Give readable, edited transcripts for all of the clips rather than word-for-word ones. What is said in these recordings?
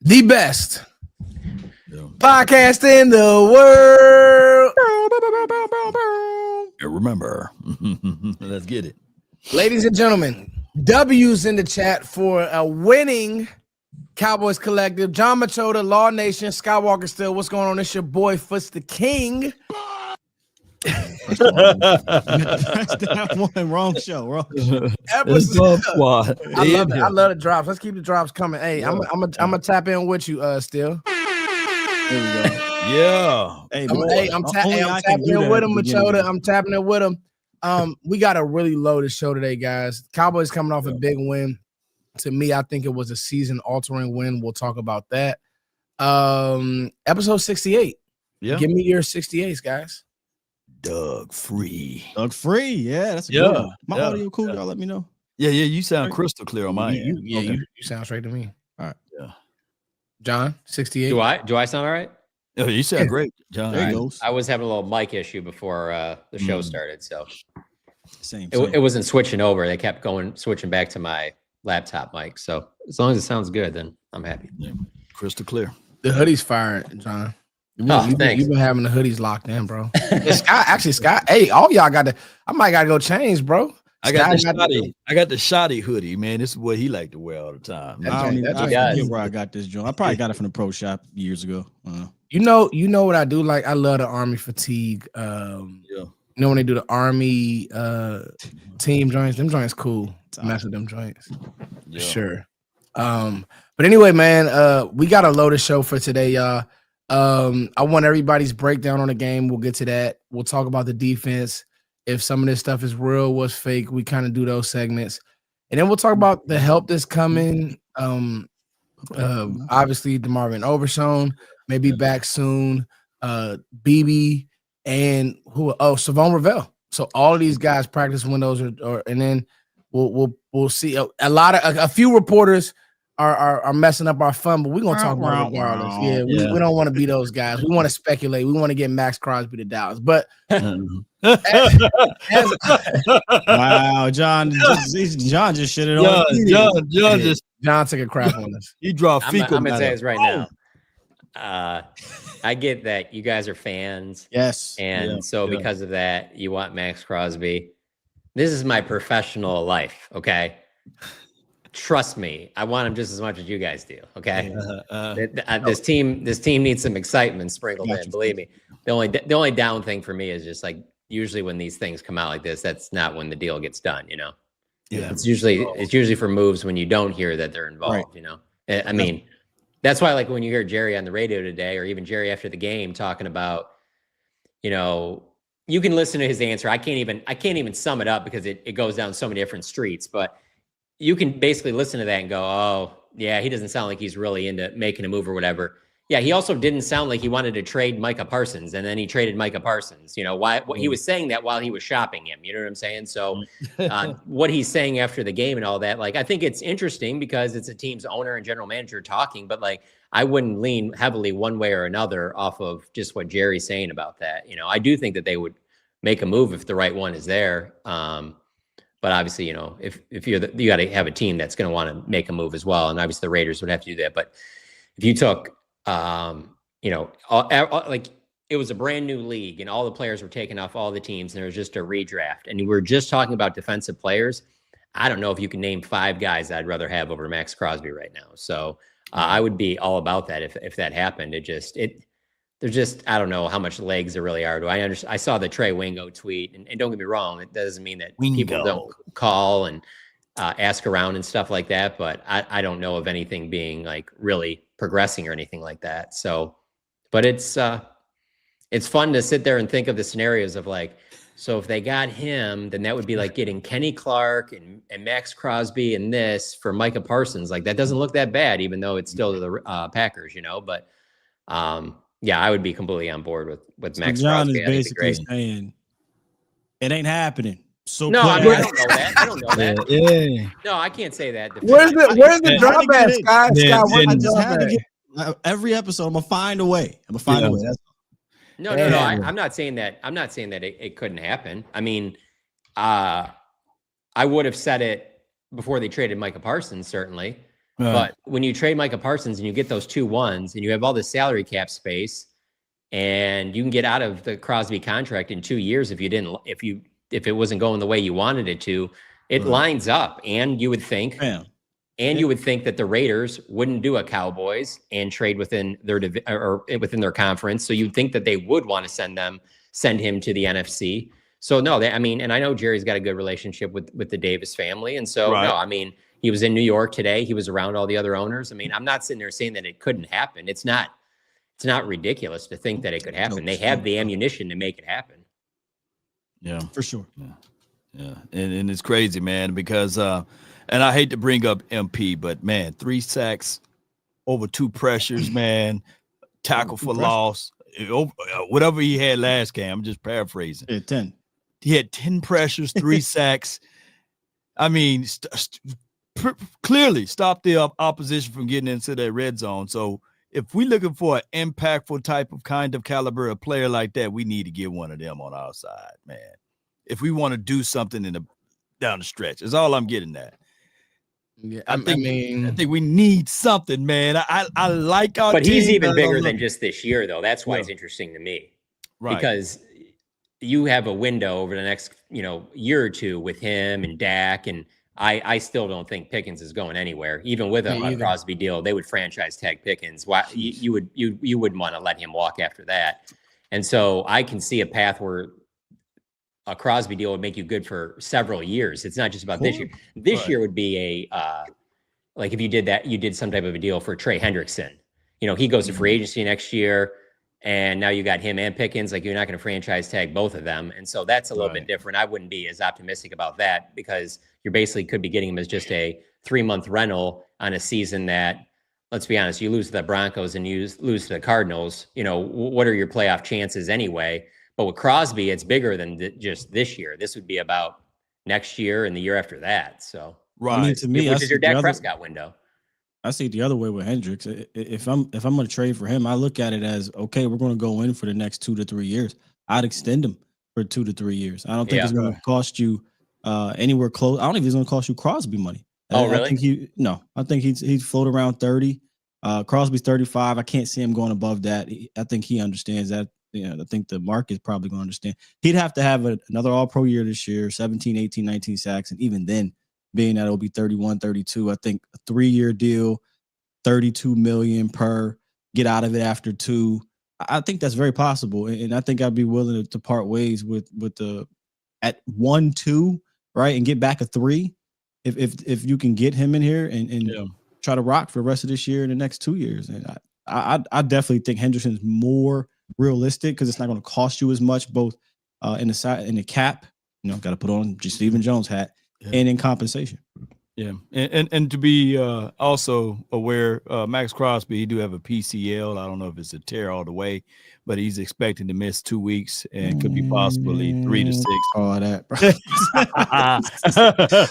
The best podcast in the world. Remember, let's get it. Ladies and gentlemen, W's in the chat for a winning Cowboys Collective. John Machota, Law Nation, Skywalker Steele. What's going on? It's your boy, Footsdaking. That's that one wrong show. Episode. Squad. I love it. I love the drops. Let's keep the drops coming. Hey, I'm gonna tap in with you, Steele. There we go. Yeah. Hey, I'm tapping in with him, Machota. I'm tapping in with him. We got a really loaded show today, guys. Cowboys coming off a big win. To me, I think it was a season-altering win. We'll talk about that. Episode 68. Yeah. Give me your 68s, guys. Doug Free. Yeah, that's a good one. My audio cool. Y'all let me know. Yeah. You sound crystal clear on my end. You sound straight to me. All right. Yeah. John, 68. Do I sound all right? Oh, you sound great, John. There you go. I was having a little mic issue before the show started, so Same. it wasn't switching over. They kept switching back to my laptop mic. So as long as it sounds good, then I'm happy. Yeah. Crystal clear. The hoodie's firing, John. Thanks. You've been having the hoodies locked in, bro. Scott. Hey, all y'all I might gotta go change, bro. I got the shoddy hoodie, man. This is what he like to wear all the time. I forget where I got this joint. I probably got it from the pro shop years ago. You know what I do? Like, I love the Army fatigue. You know when they do the Army team joints? Them joints cool. Mess with them joints. Yeah. Sure. But anyway, man, we got a loaded show for today, y'all. I want everybody's breakdown on the game. We'll get to that. We'll talk about the defense. If some of this stuff is real, what's fake, we kind of do those segments. And then we'll talk about the help that's coming. Obviously, DeMarvin Overshown may be back soon. BB and Savon Ravel. So all of these guys practice windows, and then we'll see a few reporters are messing up our fun, but we're gonna talk about it regardless. We don't want to be those guys. We want to speculate. We want to get Max Crosby to Dallas. But wow, John just shit it on. John took a crap on us. He dropped fecal. I'm gonna say this right now. I get that you guys are fans. Yes. And so because of that, you want Max Crosby. This is my professional life, okay? Trust me, I want him just as much as you guys do. Okay, this team needs some excitement sprinkled in. Believe me. The only down thing for me is just like usually when these things come out like this, that's not when the deal gets done. You know, it's usually for moves when you don't hear that they're involved. Right. You know, I mean, that's why like when you hear Jerry on the radio today, or even Jerry after the game talking about, you know, you can listen to his answer. I can't even sum it up because it goes down so many different streets, but you can basically listen to that and go, oh, yeah, he doesn't sound like he's really into making a move or whatever. Yeah, he also didn't sound like he wanted to trade Micah Parsons, and then he traded Micah Parsons. You know, he was saying that while he was shopping him. You know what I'm saying? So what he's saying after the game and all that, like, I think it's interesting because it's a team's owner and general manager talking, but, like, I wouldn't lean heavily one way or another off of just what Jerry's saying about that. You know, I do think that they would make a move if the right one is there. But obviously, you know, if you got to have a team that's going to want to make a move as well, and obviously the Raiders would have to do that. But if you took, you know, like it was a brand new league, and all the players were taken off all the teams, and there was just a redraft, and we're just talking about defensive players. I don't know if you can name 5 guys I'd rather have over Max Crosby right now. So I would be all about that if that happened. There's just, I don't know how much legs there really are. I saw the Trey Wingo tweet, and don't get me wrong, it doesn't mean that people don't call and ask around and stuff like that, but I don't know of anything being like really progressing or anything like that. So, but it's fun to sit there and think of the scenarios of like, so if they got him, then that would be like getting Kenny Clark and Max Crosby and this for Micah Parsons. Like that doesn't look that bad, even though it's still the Packers, you know, but yeah, I would be completely on board with Max John Crosby. Is basically saying it ain't happening. So no, I don't know that. I don't know that. Yeah. No, I can't say that. Where's the drop at, Scott? I just had to get every episode. I'm gonna find a way. No. I'm not saying that. I'm not saying that it couldn't happen. I mean, I would have said it before they traded Micah Parsons, certainly. But when you trade Micah Parsons and you get those 2 1s and you have all this salary cap space, and you can get out of the Crosby contract in 2 years if it wasn't going the way you wanted it to, it lines up. And you would think, you would think that the Raiders wouldn't do a Cowboys and trade within their within their conference. So you'd think that they would want to send him to the NFC. So no, and I know Jerry's got a good relationship with the Davis family, and so no, I mean, he was in New York today. He was around all the other owners. I mean, I'm not sitting there saying that it couldn't happen. It's not ridiculous to think that it could happen. They have the ammunition to make it happen. Yeah, for sure. Yeah. And it's crazy, man, because and I hate to bring up MP, but man, 3 sacks over 2 pressures, man, tackle for loss, whatever he had last game. I'm just paraphrasing. Yeah, 10. He had 10 pressures, 3 sacks. I mean, clearly stop the opposition from getting into that red zone. So if we're looking for an impactful type of kind of caliber of player like that, we need to get one of them on our side, man. If we want to do something down the stretch, is all I'm getting at. Yeah, I think we need something, man. I like our but team, he's even bigger than just this year, though. That's why it's interesting to me, right? Because you have a window over the next year or two with him and Dak, and I still don't think Pickens is going anywhere. Even with a Crosby deal, they would franchise tag Pickens. Why you wouldn't want to let him walk after that? And so I can see a path where a Crosby deal would make you good for several years. It's not just about this year. This year would be like if you did that, you did some type of a deal for Trey Hendrickson. He goes to free agency next year, and now you got him and Pickens. Like, you're not going to franchise tag both of them. And so that's a little bit different. I wouldn't be as optimistic about that, because you basically could be getting him as just a 3-month rental on a season that, let's be honest, you lose to the Broncos and you lose to the Cardinals. What are your playoff chances anyway? But with Crosby, it's bigger than just this year. This would be about next year and the year after that. So, I mean, to me, which is your Dak Prescott window. I see it the other way with Hendricks. If I'm going to trade for him, I look at it as, okay, we're going to go in for the next 2 to 3 years. I'd extend him for 2 to 3 years. I don't think it's going to cost you anywhere close. I don't think it's going to cost you Crosby money. Oh, really? I think he's float around 30. Crosby's 35. I can't see him going above that. I think he understands that. I think the market's probably going to understand. He'd have to have another all-pro year this year, 17, 18, 19 sacks. And even then, being that it'll be 31, 32, I think a 3-year deal, $32 million per, get out of it after 2. I think that's very possible. And I think I'd be willing to part ways with the at 1, 2, right, and get back a 3 if you can get him in here and try to rock for the rest of this year and the next 2 years. And I definitely think Henderson's more realistic, because it's not going to cost you as much, both in the cap, got to put on just Stephen Jones hat, and in compensation. Yeah, and to be also aware, Max Crosby, he do have a PCL. I don't know if it's a tear all the way, but he's expecting to miss 2 weeks and could be possibly 3 to 6. All that, bro.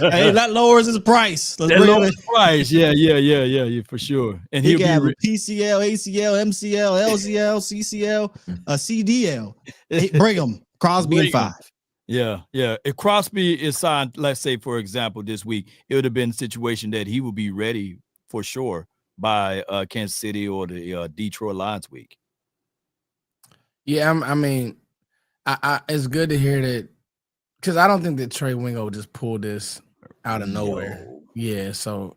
Hey, that lowers his price. That lowers his price. Yeah, for sure. And he can have a PCL, ACL, MCL, LCL, CCL, a CDL. Bring him. Crosby and 5. Yeah. If Crosby is signed, let's say, for example, this week, it would have been a situation that he would be ready for sure by Kansas City or the Detroit Lions week. Yeah, I mean, it's good to hear that, because I don't think that Trey Wingo just pulled this out of nowhere. Yeah, so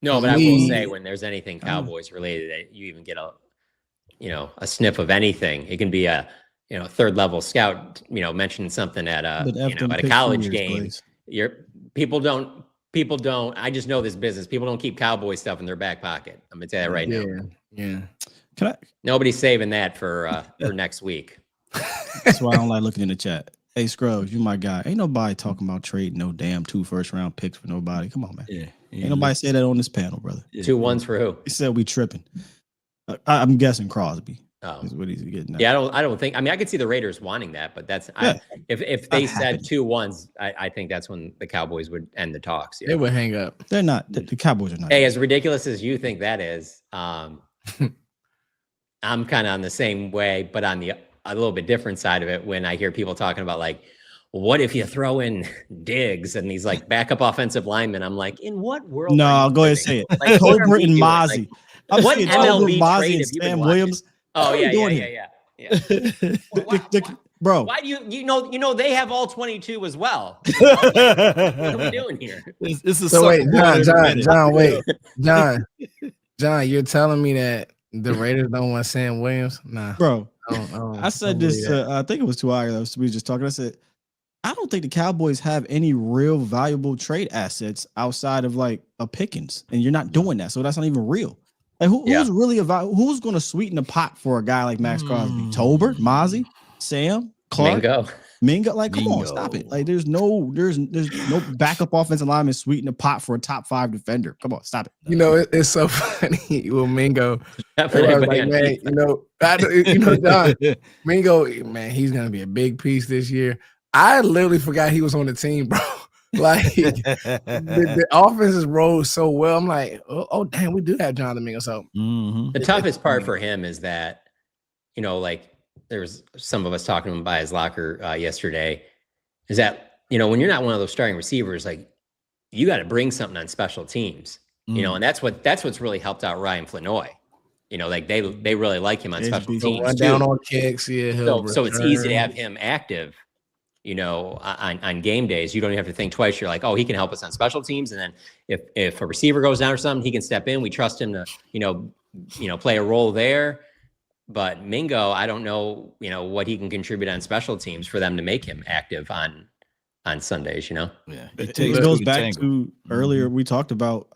no, but I will say, when there's anything Cowboys related, that you even get a sniff of anything, it can be a third level scout, mentioning something at a college game. People don't. I just know this business. People don't keep Cowboy stuff in their back pocket. I'm gonna tell you that right now. Yeah. Nobody's saving that for next week. That's why I don't like looking in the chat. Hey, Scrubs, you my guy. Ain't nobody talking about trading no damn 2 first-round picks for nobody. Come on, man. Yeah. Ain't nobody say that on this panel, brother. 2 1s for who? He said we tripping. I'm guessing Crosby. Oh, is what he's getting at. Yeah, I don't think. I mean, I could see the Raiders wanting that, but that's if they said 2 1s, I think that's when the Cowboys would end the talks. They would hang up. They're not. The Cowboys are not. Hey, as ridiculous as you think that is, I'm kind of on the same way, but on a little bit different side of it. When I hear people talking about, like, what if you throw in Diggs and these like backup offensive linemen? I'm like, in what world? No, go ahead and say it. Like, what are Tolbert we and doing? Mozzie. Like, I'm what seeing MLB Tolbert, Mozzie, trade and have you been Sam watching? Williams. Oh, What are yeah, we doing yeah. Bro. Why do you know they have all 22 as well? You know? Like, what are we doing here? It's a So wait, John, you're telling me that the Raiders don't want Sam Williams? Nah, Bro, I said this. I think it was 2 hours ago. We were just talking. I said, I don't think the Cowboys have any real valuable trade assets outside of like a Pickens, and you're not doing that, so that's not even real. Like who's really who's going to sweeten the pot for a guy like Max Crosby? Tolbert, Mozzie, Sam, Clark, Mingo. Like, come on, stop it. Like, there's no backup offensive lineman sweeten the pot for a top 5 defender. Come on, stop it. You know, it's so funny with Mingo. Like, man, John, Mingo, man, he's gonna be a big piece this year. I literally forgot he was on the team, bro. Like the offenses rolled so well. I'm like, oh damn, we do have Jonathan Mingo. So the toughest part for him is that, like there was some of us talking to him by his locker yesterday, is that, when you're not one of those starting receivers, like you got to bring something on special teams, and that's what's really helped out Ryan Flanoy. Like they really like him on special teams. Run down on kicks, so it's easy to have him active. On game days, you don't even have to think twice. You're like, oh, he can help us on special teams. And then if a receiver goes down or something, he can step in. We trust him to, play a role there. But Mingo, I don't know, what he can contribute on special teams for them to make him active on Sundays, Yeah. It goes back to earlier we talked about,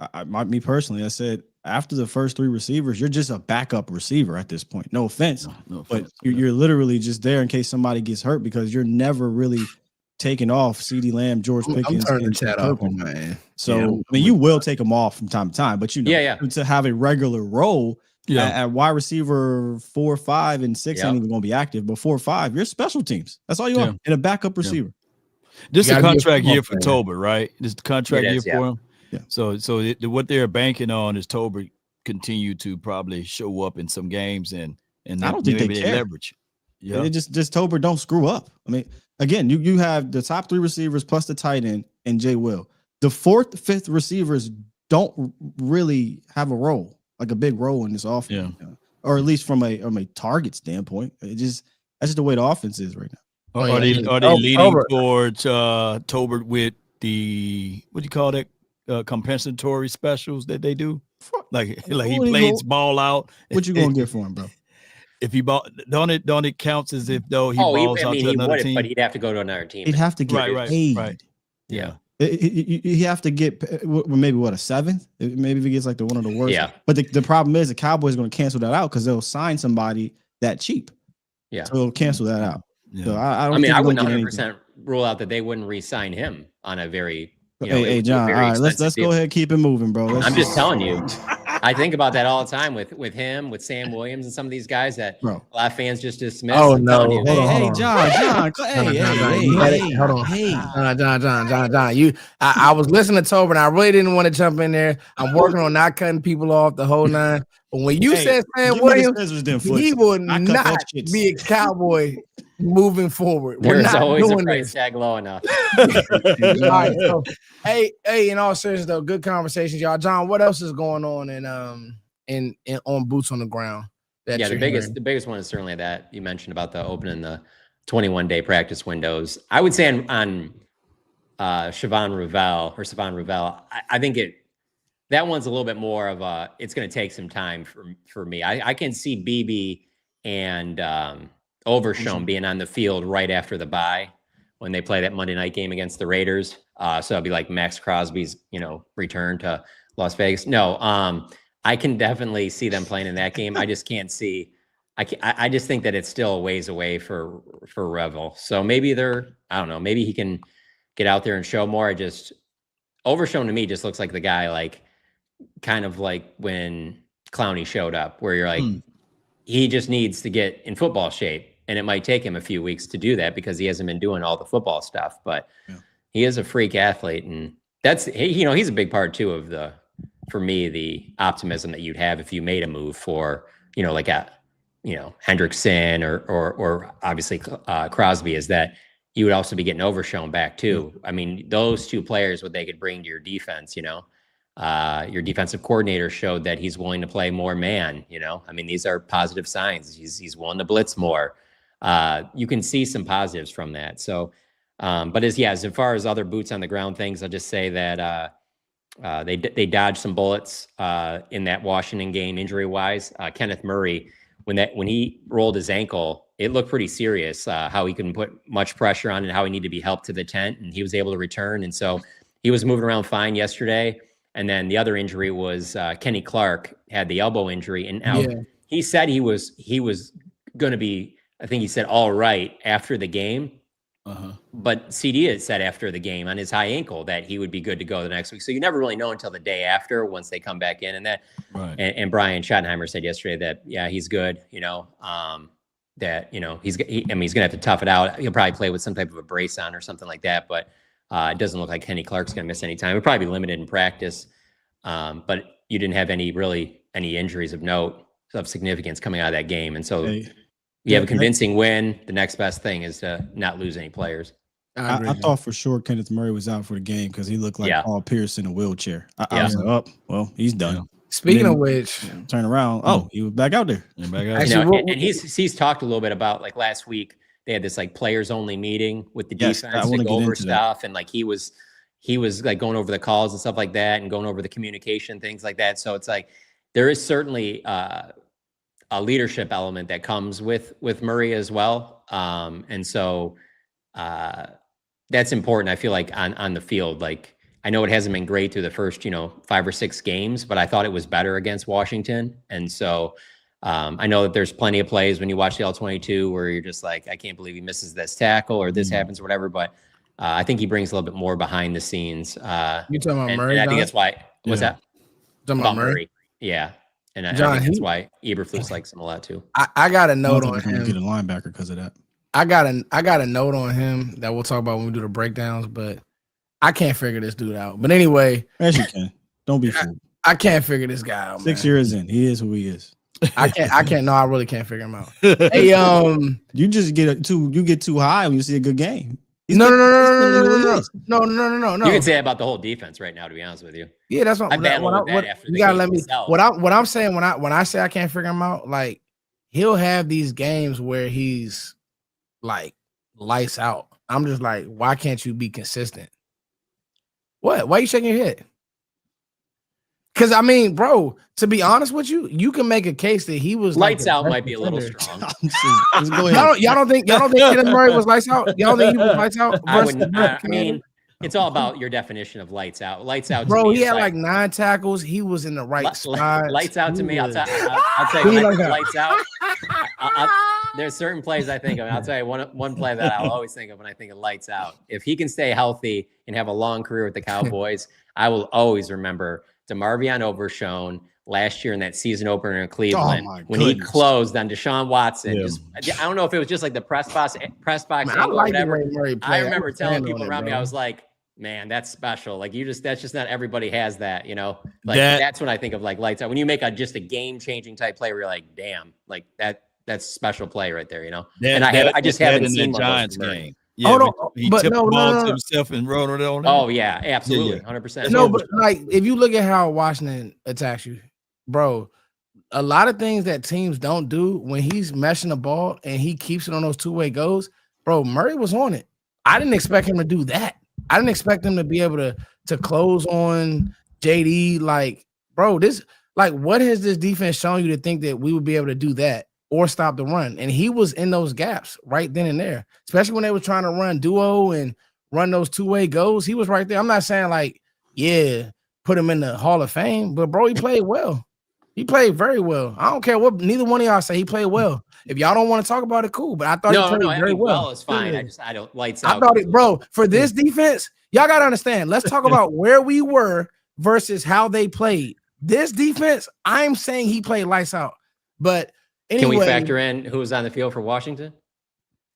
me personally, I said, after the first 3 receivers, you're just a backup receiver at this point. No offense, but you're literally just there in case somebody gets hurt because you're never really taking off CeeDee Lamb, George Pickens, and chat off, man. So you will take them off from time to time, but to have a regular role at wide receiver 4, 5, and 6 ain't even going to be active. But 4 or 5, you're special teams. That's all you are in a backup receiver. This is a contract year for Tolbert, right? This is the contract year for him. Yeah. So what they're banking on is Tolbert continue to probably show up in some games and I don't think they care. Leverage. Yeah, it just Tolbert don't screw up. I mean, again, you have the top 3 receivers plus the tight end and Jay Will. The 4th, 5th receivers don't really have a role, like a big role in this offense, or at least from a target standpoint. That's just the way the offense is right now. Are they leaning towards Tolbert with the what do you call that? Compensatory specials that they do, like he plays ball out. What you gonna get for him, bro? If he ball, don't it counts as if though he balls out to another team? But he'd have to go to another team. He'd have to get paid. Right. Yeah. You have to get maybe a 7th. Maybe if he gets like one of the worst. Yeah. But the problem is the Cowboys are going to cancel that out because they'll sign somebody that cheap. Yeah. So they'll cancel that out. Yeah. So I wouldn't 100% rule out that they wouldn't re-sign him on a very. Hey, John. All right, let's go ahead and keep it moving, bro. I'm just telling you. I think about that all the time with him, with Sam Williams, and some of these guys that a lot of fans just dismiss. Oh no! Hey, John. John. I was listening to Tolbert, and I really didn't want to jump in there. I'm working on not cutting people off the whole 9. But when you said Sam Williams, he will not be a Cowboy moving forward. There's always a price tag low enough. All right, so, hey, in all seriousness though, good conversations, y'all. John, what else is going on in on boots on the ground? The biggest one is certainly that you mentioned about the opening the 21-day practice windows. I would say on Trevon Diggs, I think that one's a little bit more of a, it's going to take some time for me. I can see BB and Overshown being on the field right after the bye when they play that Monday night game against the Raiders. So it'll be like Max Crosby's, return to Las Vegas. No, I can definitely see them playing in that game. I just can't see. I just think that it's still a ways away for Revel. So maybe I don't know. Maybe he can get out there and show more. Overshown to me just looks like the guy, like kind of like when Clowney showed up, where you're like, he just needs to get in football shape. And it might take him a few weeks to do that because he hasn't been doing all the football stuff, but he is a freak athlete. And he's a big part too of for me, the optimism that you'd have if you made a move for, like Hendrickson or obviously Crosby, is that you would also be getting Overshown back too. I mean, those two players, what they could bring to your defense, your defensive coordinator showed that he's willing to play more man, I mean, these are positive signs. He's willing to blitz more. You can see some positives from that. So, but as far as other boots on the ground things, I'll just say that they dodged some bullets in that Washington game injury wise. Kenneth Murray, when he rolled his ankle, it looked pretty serious, how he couldn't put much pressure on and how he needed to be helped to the tent, and he was able to return. And so he was moving around fine yesterday. And then the other injury was Kenny Clark had the elbow injury. And now he said he was going to be, I think he said, all right after the game. But CD had said after the game on his high ankle that he would be good to go the next week. So you never really know until the day after once they come back in. And that, and Brian Schottenheimer said yesterday that, he's good, that, he's going to have to tough it out. He'll probably play with some type of a brace on or something like that. But it doesn't look like Kenny Clark's going to miss any time. He'll probably be limited in practice. But you didn't have any injuries of note, of significance coming out of that game. And so you have a convincing win. The next best thing is to not lose any players. I thought for sure Kenneth Murray was out for the game because he looked like Paul Pierce in a wheelchair. I was like, well, he's done. Speaking of which, turn around. Oh, he was back out there. Actually, and he's talked a little bit about, like, last week they had this like players only meeting with the defense to go over stuff, and like he was like going over the calls and stuff like that, and going over the communication things like that. So it's like there is certainly a leadership element that comes with Murray as well, and so that's important. I feel like on the field, like. I know it hasn't been great through the first, 5 or 6 games, but I thought it was better against Washington. And so I know that there's plenty of plays when you watch the All-22 where you're just like, I can't believe he misses this tackle or this happens or whatever. But I think he brings a little bit more behind the scenes. You talking about Murray? And I think that's why. What's that? Talking about Murray? Yeah. And I think that's why Eberflus likes him a lot too. I got a note on him. Get a linebacker because of that. I got a note on him that we'll talk about when we do the breakdowns, but I can't figure this dude out. But anyway, as you can, don't be fooled. I can't figure this guy out. 6 years in, he is who he is. I can't. No, I really can't figure him out. Hey, you just get too high when you see a good game. No. You can say that about the whole defense right now, to be honest with you. Yeah, that's what I battled with that after the gotta game let me. itself. What I'm saying when I say I can't figure him out, like he'll have these games where he's like lights out. I'm just like, why can't you be consistent? What? Why are you shaking your head? Because I mean, bro, to be honest with you, you can make a case that he was lights like out might be a little strong. Y'all don't think Kenneth Murray was lights out? Y'all don't think he was lights out? I mean, it's all about your definition of lights out. Lights out, bro. He had like 9 tackles. He was in the right spot. Lights out to me. I'll tell you, lights out. There's certain plays I think of. And I'll tell you one play that I'll always think of when I think of lights out. If he can stay healthy and have a long career with the Cowboys, I will always remember DeMarvion Overshown last year in that season opener in Cleveland when he closed on Deshaun Watson. I don't know if it was just like the press box angle or whatever. I remember telling people around me, I was like, man, that's special. Like that's just not everybody has that, Like that's when I think of like lights out. When you make just a game changing type play where you're like, damn, like that's special play right there, And I just haven't seen the Giants game. Yeah, he tipped the ball to himself and wrote it on. Oh yeah, absolutely, 100%. No, but like if you look at how Washington attacks you, bro, a lot of things that teams don't do when he's meshing the ball and he keeps it on those two-way goes, bro. Murray was on it. I didn't expect him to do that. I didn't expect him to be able to close on JD. Like, bro, what has this defense shown you to think that we would be able to do that? Or stop the run. And he was in those gaps right then and there, especially when they were trying to run duo and run those two-way goals. He was right there. I'm not saying like, put him in the Hall of Fame, but bro, he played well. He played very well. I don't care what neither one of y'all say. He played well. If y'all don't want to talk about it, cool. But I thought he played very well. It's fine. I don't lights out. I thought bro, for this defense, y'all got to understand. Let's talk about where we were versus how they played. This defense, I'm saying he played lights out. But anyway, can we factor in who was on the field for Washington?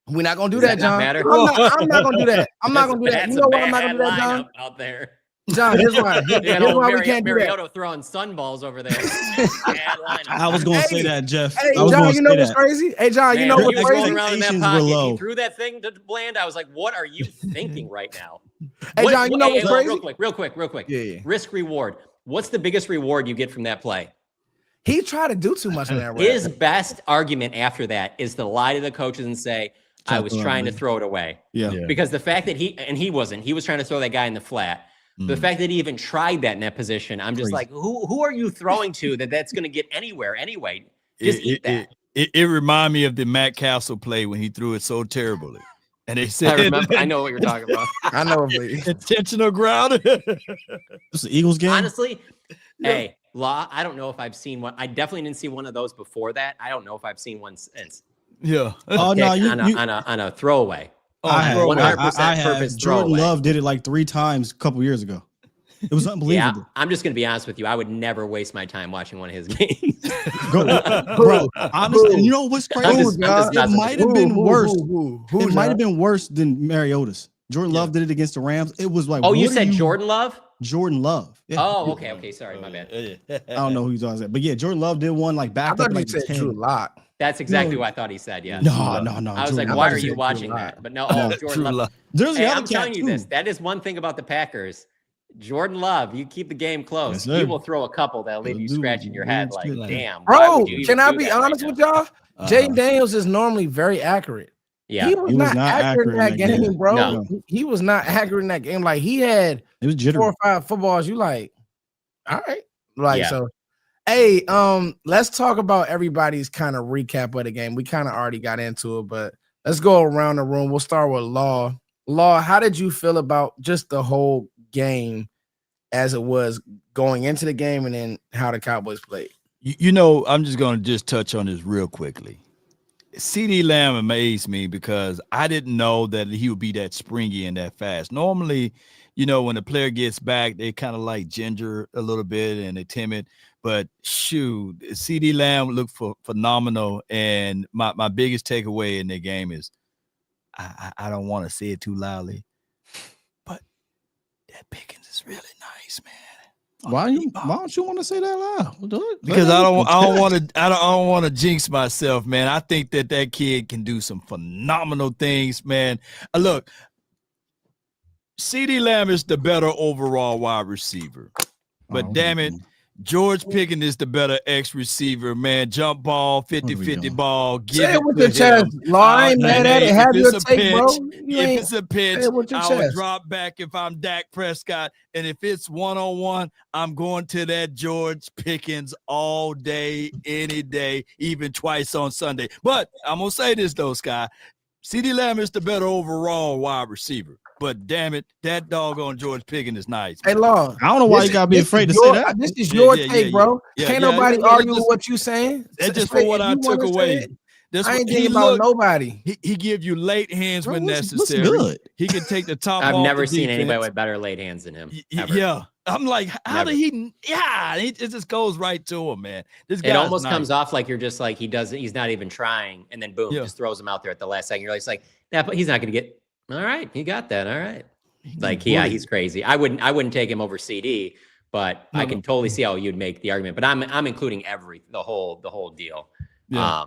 We're not gonna do that, John. Matter? I'm not gonna do that. I'm not gonna do that. You know what? I'm not gonna do that, John. Out there. John, here's why. You Here's got why we can't do that. Mariota throwing sunballs over there. Bad lineup. I was going to say that, Jeff. Hey, I was John, gonna you know say what's that. crazy? Hey, John, Man, you know when what's he was rolling crazy? around in that Expectations were pocket, low. he threw that thing to Bland. I was like, what are you thinking right now? Hey, John, you know what's crazy? Real quick. Yeah. Risk reward. What's the biggest reward you get from that play? He tried to do too much in that round. His best argument after that is to lie to the coaches and say, I was trying to throw it away. Yeah. Because the fact that he was trying to throw that guy in the flat. The fact that he even tried that in that position, I'm just like, who are you throwing to that's going to get anywhere anyway? Just eat that. It reminded me of the Matt Castle play when he threw it so terribly. And they said, I know what you're talking about. I know. Intentional ground. It's the Eagles game. Honestly, hey, Law, I don't know if I've seen one. I definitely didn't see one of those before that. I don't know if I've seen one since. Yeah. Oh no, on a throwaway. I have. 100% purpose Jordan throwaway. Love did it like 3 times a couple years ago. It was unbelievable. Yeah, I'm just going to be honest with you. I would never waste my time watching one of his games. Bro, honestly, you know what's crazy? It might have been worse. It might have been worse than Mariota's. Jordan Love did it against the Rams. It was like, oh, you said Jordan Love? Jordan Love. Yeah. Oh, okay. Sorry, my bad. I don't know who he's on that, but yeah, Jordan Love did one like back I thought up like you said 10. Drew Lock. That's exactly what I thought he said. Yeah. No. I was like, Jordan why Love. are you watching that? But no, Jordan Love. There's the Hey, other I'm telling cat you too. this. That is one thing about the Packers. Jordan Love, you keep the game close. Yes, sir. He will throw a couple that'll leave you scratching your head like, damn. why Bro, would you even can I do be that right honest now? with y'all? Jaden Daniels is normally very accurate. Yeah. He was not accurate in that game, bro. No. He was not accurate in that game. Like he had It was 4 jittery. or 5 footballs. You like, all right. Like, Yeah. so hey, let's talk about everybody's kind of recap of the game. We kind of already got into it, but let's go around the room. We'll start with Law. Law, how did you feel about just the whole game as it was going into the game and then how the Cowboys played? You know, I'm just going to just touch on this real quickly. CeeDee Lamb amazed me because I didn't know that he would be that springy and that fast. Normally, you know, when a player gets back, they kind of like ginger a little bit and they're timid. But shoot, CeeDee Lamb looked phenomenal. And my biggest takeaway in the game is I don't want to say it too loudly, but that Pickens is really nice, man. Why don't you want to say that loud? We'll do it. Because I don't want to jinx myself, man. I think that kid can do some phenomenal things, man. Look, CeeDee Lamb is the better overall wide receiver, but damn it, George Pickens is the better X receiver, man. Jump ball, 50-50 ball. Say it with your chest. Law, I ain't mad at it. Have your take, bro. If it's a pitch, I would chest. drop back if I'm Dak Prescott. And if it's one-on-one, I'm going to that George Pickens all day, any day, even twice on Sunday. But I'm going to say this, though, Sky. CeeDee Lamb is the better overall wide receiver. But damn it, that doggone George Pickens is nice. Hey, Law. I don't know why you gotta be afraid to say that. This is your take, bro. Can't nobody argue with what you saying. That's just for what I took away. I ain't thinking about nobody. He give you late hands when necessary. Good. He can take the top. I've off never the seen defense. anybody with better late hands than him. Yeah, I'm like, how did he? Yeah, it just goes right to him, man. This guy almost comes off like you're just like he's not even trying, and then boom, Yeah. just throws him out there at the last second. You're like, yeah, but he's not going to get. All right, he got that. All right, like he's crazy. I wouldn't take him over CD, but I can totally see how you'd make the argument. But I'm including the whole deal. Yeah.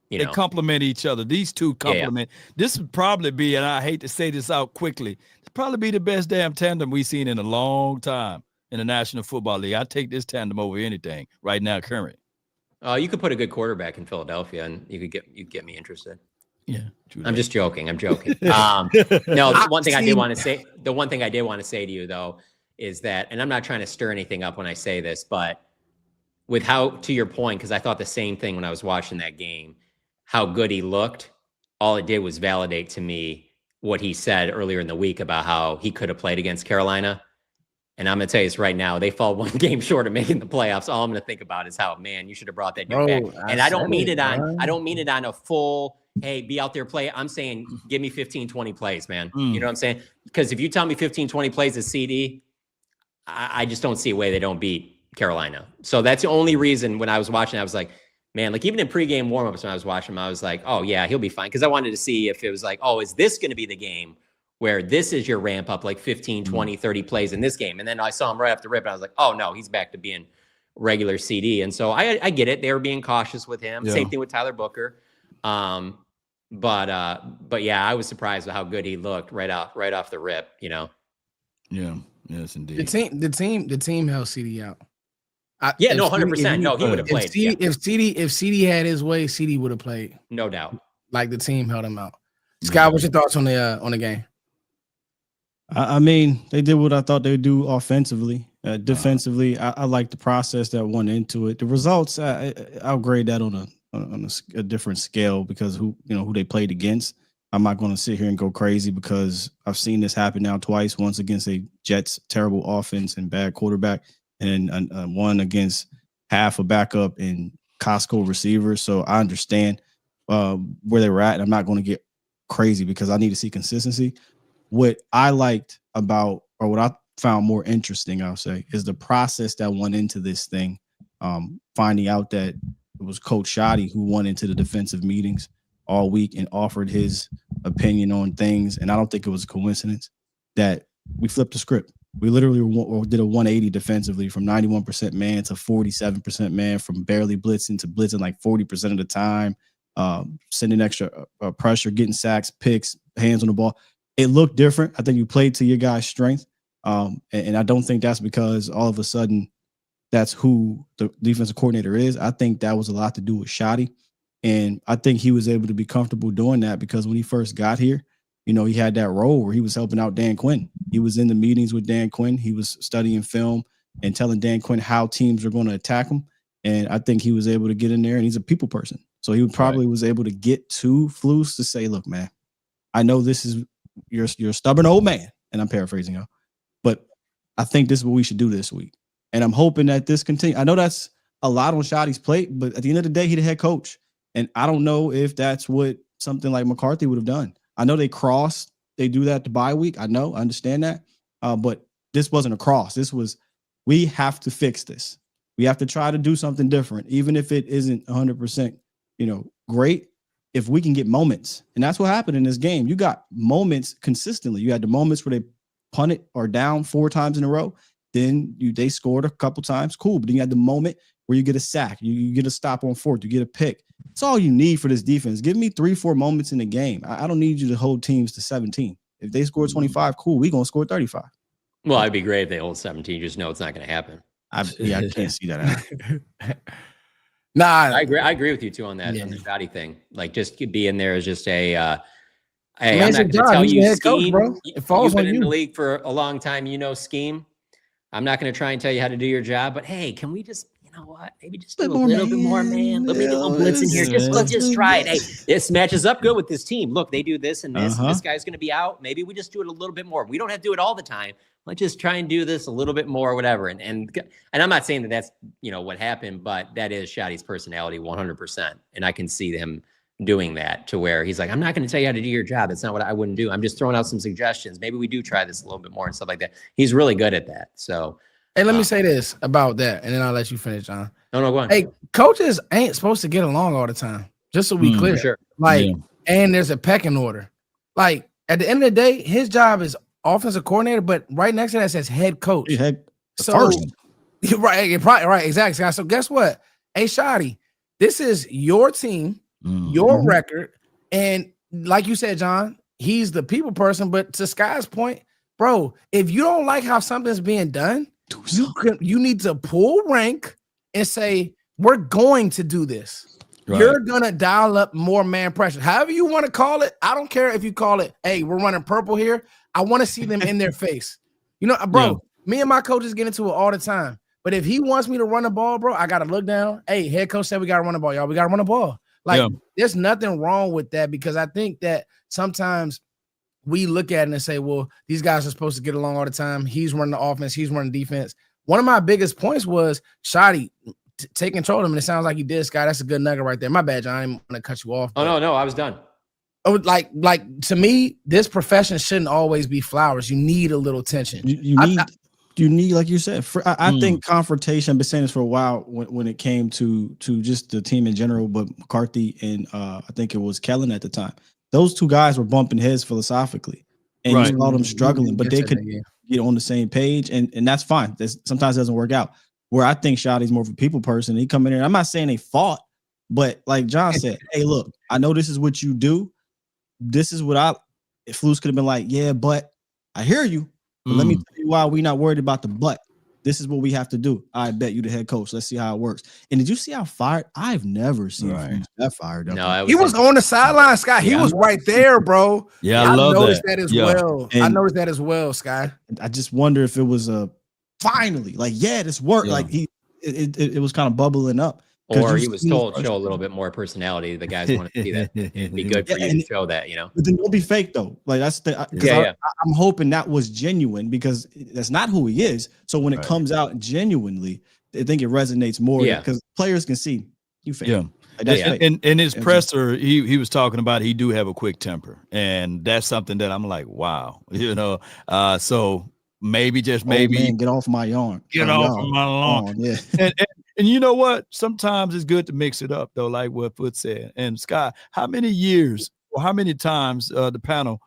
You They know, complement each other. These two complement. This would probably be, and I hate to say this out quickly, it's probably be the best damn tandem we've seen in a long time in the National Football League. I take this tandem over anything right now, current. you could put a good quarterback in Philadelphia, and you'd get me interested. Yeah, I'm just joking. I'm joking. No, the one thing I did want to say to you though is that, and I'm not trying to stir anything up when I say this, but with how, to your point, because I thought the same thing when I was watching that game, how good he looked. All it did was validate to me what he said earlier in the week about how he could have played against Carolina. And I'm going to tell you this right now, they fall one game short of making the playoffs. All I'm going to think about is how, man, you should have brought that dude back. And I don't mean it on a full, hey, be out there, play. I'm saying, give me 15, 20 plays, man. You know what I'm saying? Because if you tell me 15, 20 plays is CD, I just don't see a way they don't beat Carolina. So that's the only reason when I was watching, I was like, man, like even in pregame warmups when I was watching him, I was like, oh yeah, he'll be fine. Because I wanted to see if it was like, oh, is this going to be the game where this is your ramp up like 15, 20, 30 plays in this game. And then I saw him right off the rip and I was like, oh no, he's back to being regular CD. And so I get it. They were being cautious with him. Same thing with Tyler Booker. But yeah, I was surprised with how good he looked right off the rip, you know? Yeah. Yes, indeed. The team held CD out. 100%. No, he would have played. If CD had his way, CD would have played. No doubt. Like the team held him out. Scott, what's your thoughts on the game? I mean, they did what I thought they'd do offensively. Defensively, I like the process that went into it. The results, I'll grade that on a different scale because who they played against. I'm not going to sit here and go crazy because I've seen this happen now twice. Once against a Jets terrible offense and bad quarterback, and one against half a backup and Costco receivers. So I understand where they were at. And I'm not going to get crazy because I need to see consistency. What I liked about, or what I found more interesting, I'll say, is the process that went into this thing. Finding out that it was Coach Shoddy who went into the defensive meetings all week and offered his opinion on things. And I don't think it was a coincidence that we flipped the script. We literally did a 180 defensively from 91% man to 47% man, from barely blitzing to blitzing like 40% of the time, sending extra pressure, getting sacks, picks, hands on the ball. It looked different. I think you played to your guys' strength. And I don't think that's because all of a sudden that's who the defensive coordinator is. I think that was a lot to do with Shoddy. And I think he was able to be comfortable doing that because when he first got here, he had that role where he was helping out Dan Quinn. He was in the meetings with Dan Quinn. He was studying film and telling Dan Quinn how teams are going to attack him. And I think he was able to get in there, and he's a people person. So he probably was able to get to Flus to say, look, man, I know this is you're a stubborn old man, and I'm paraphrasing y'all, but I think this is what we should do this week. And I'm hoping that this continues. I know that's a lot on Shoddy's plate, but at the end of the day, he's the head coach. And I don't know if that's what something like McCarthy would have done. I know they do that the bye week. I understand that. But this wasn't a cross. This was, we have to fix this. We have to try to do something different, even if it isn't 100%, great. If we can get moments, and that's what happened in this game. You got moments consistently. You had the moments where they punted or down 4 times in a row. Then they scored a couple times. Cool. But then you had the moment where you get a sack. You get a stop on 4th. You get a pick. It's all you need for this defense. Give me 3-4 moments in the game. I don't need you to hold teams to 17. If they score 25, cool. We're going to score 35. Well, it'd be great if they hold 17. You just know it's not going to happen. I can't see that happen. Nah, I agree with you too on that, on the Shoddy thing. Like, just be in there as just a hey, I'm not going to tell you scheme. Bro. You've been in the league for a long time. Scheme. I'm not going to try and tell you how to do your job, but hey, can we just, maybe just do a little bit more, man. Let me do a blitz in here. Let's just try it. Hey, this matches up good with this team. Look, they do this and this. And this guy's going to be out. Maybe we just do it a little bit more. We don't have to do it all the time. Let's just try and do this a little bit more, whatever. And I'm not saying that that's what happened, but that is Shoddy's personality 100%. And I can see him doing that to where he's like, I'm not going to tell you how to do your job. It's not what I wouldn't do. I'm just throwing out some suggestions. Maybe we do try this a little bit more and stuff like that. He's really good at that. So, hey, let me say this about that, and then I'll let you finish, John. No, go on. Hey, coaches ain't supposed to get along all the time. Just so we clear. Sure. And there's a pecking order. Like, at the end of the day, his job is offensive coordinator, but right next to that says head coach. First. Right, exactly, Scott. So guess what? Hey, Shoddy, this is your team, your record, and like you said, John, he's the people person. But to Sky's point, bro, if you don't like how something's being done, you need to pull rank and say, we're going to do this. Right. You're going to dial up more man pressure. However you want to call it. I don't care if you call it, hey, we're running purple here. I want to see them in their face. Bro, me and my coaches get into it all the time. But if he wants me to run the ball, bro, I got to look down. Hey, head coach said we got to run the ball, y'all. We got to run the ball. There's nothing wrong with that because I think that sometimes we look at it and say, well, these guys are supposed to get along all the time. He's running the offense. He's running defense. One of my biggest points was Shoddy take control of him, and it sounds like he did, Scott. That's a good nugget right there. My bad, John. I didn't want to cut you off. Oh, no, I was done. Like to me, this profession shouldn't always be flowers. You need a little tension. You need, like you said, I think confrontation. I've been saying this for a while when it came to just the team in general, but McCarthy and I think it was Kellen at the time. Those two guys were bumping heads philosophically. and Right. you saw them struggling, but they Yes, could get on the same page, and that's fine. Sometimes it doesn't work out. Where I think Shotty's more of a people person. He come in there. I'm not saying they fought, but like John said, hey, look, I know this is what you do. This is what if Flus could have been like, yeah, but I hear you. But let me tell you why we're not worried about the but. This is what we have to do. I bet you the head coach. Let's see how it works. And did you see how fired? I've never seen Flus that fired up. No, he was on the sideline, Sky. He was right there, bro. Yeah, I love noticed that as well. And I noticed that as well, Sky. I just wonder if it was finally like, yeah, this worked. Like it was kind of bubbling up. Or he was told show a little bit more personality. The guys want to see that. It'd be good for you to show that, But then don't be fake though. Like that's I'm hoping that was genuine because that's not who he is. So when it comes out genuinely, I think it resonates more. Yeah, because players can see you fake. Yeah. Like and in his presser, he was talking about he do have a quick temper, and that's something that I'm like, wow, so maybe just maybe get off my lawn. Get off of my lawn. Yeah. And you know what? Sometimes it's good to mix it up, though, like what Foot said. And Sky, how many years or how many times the panel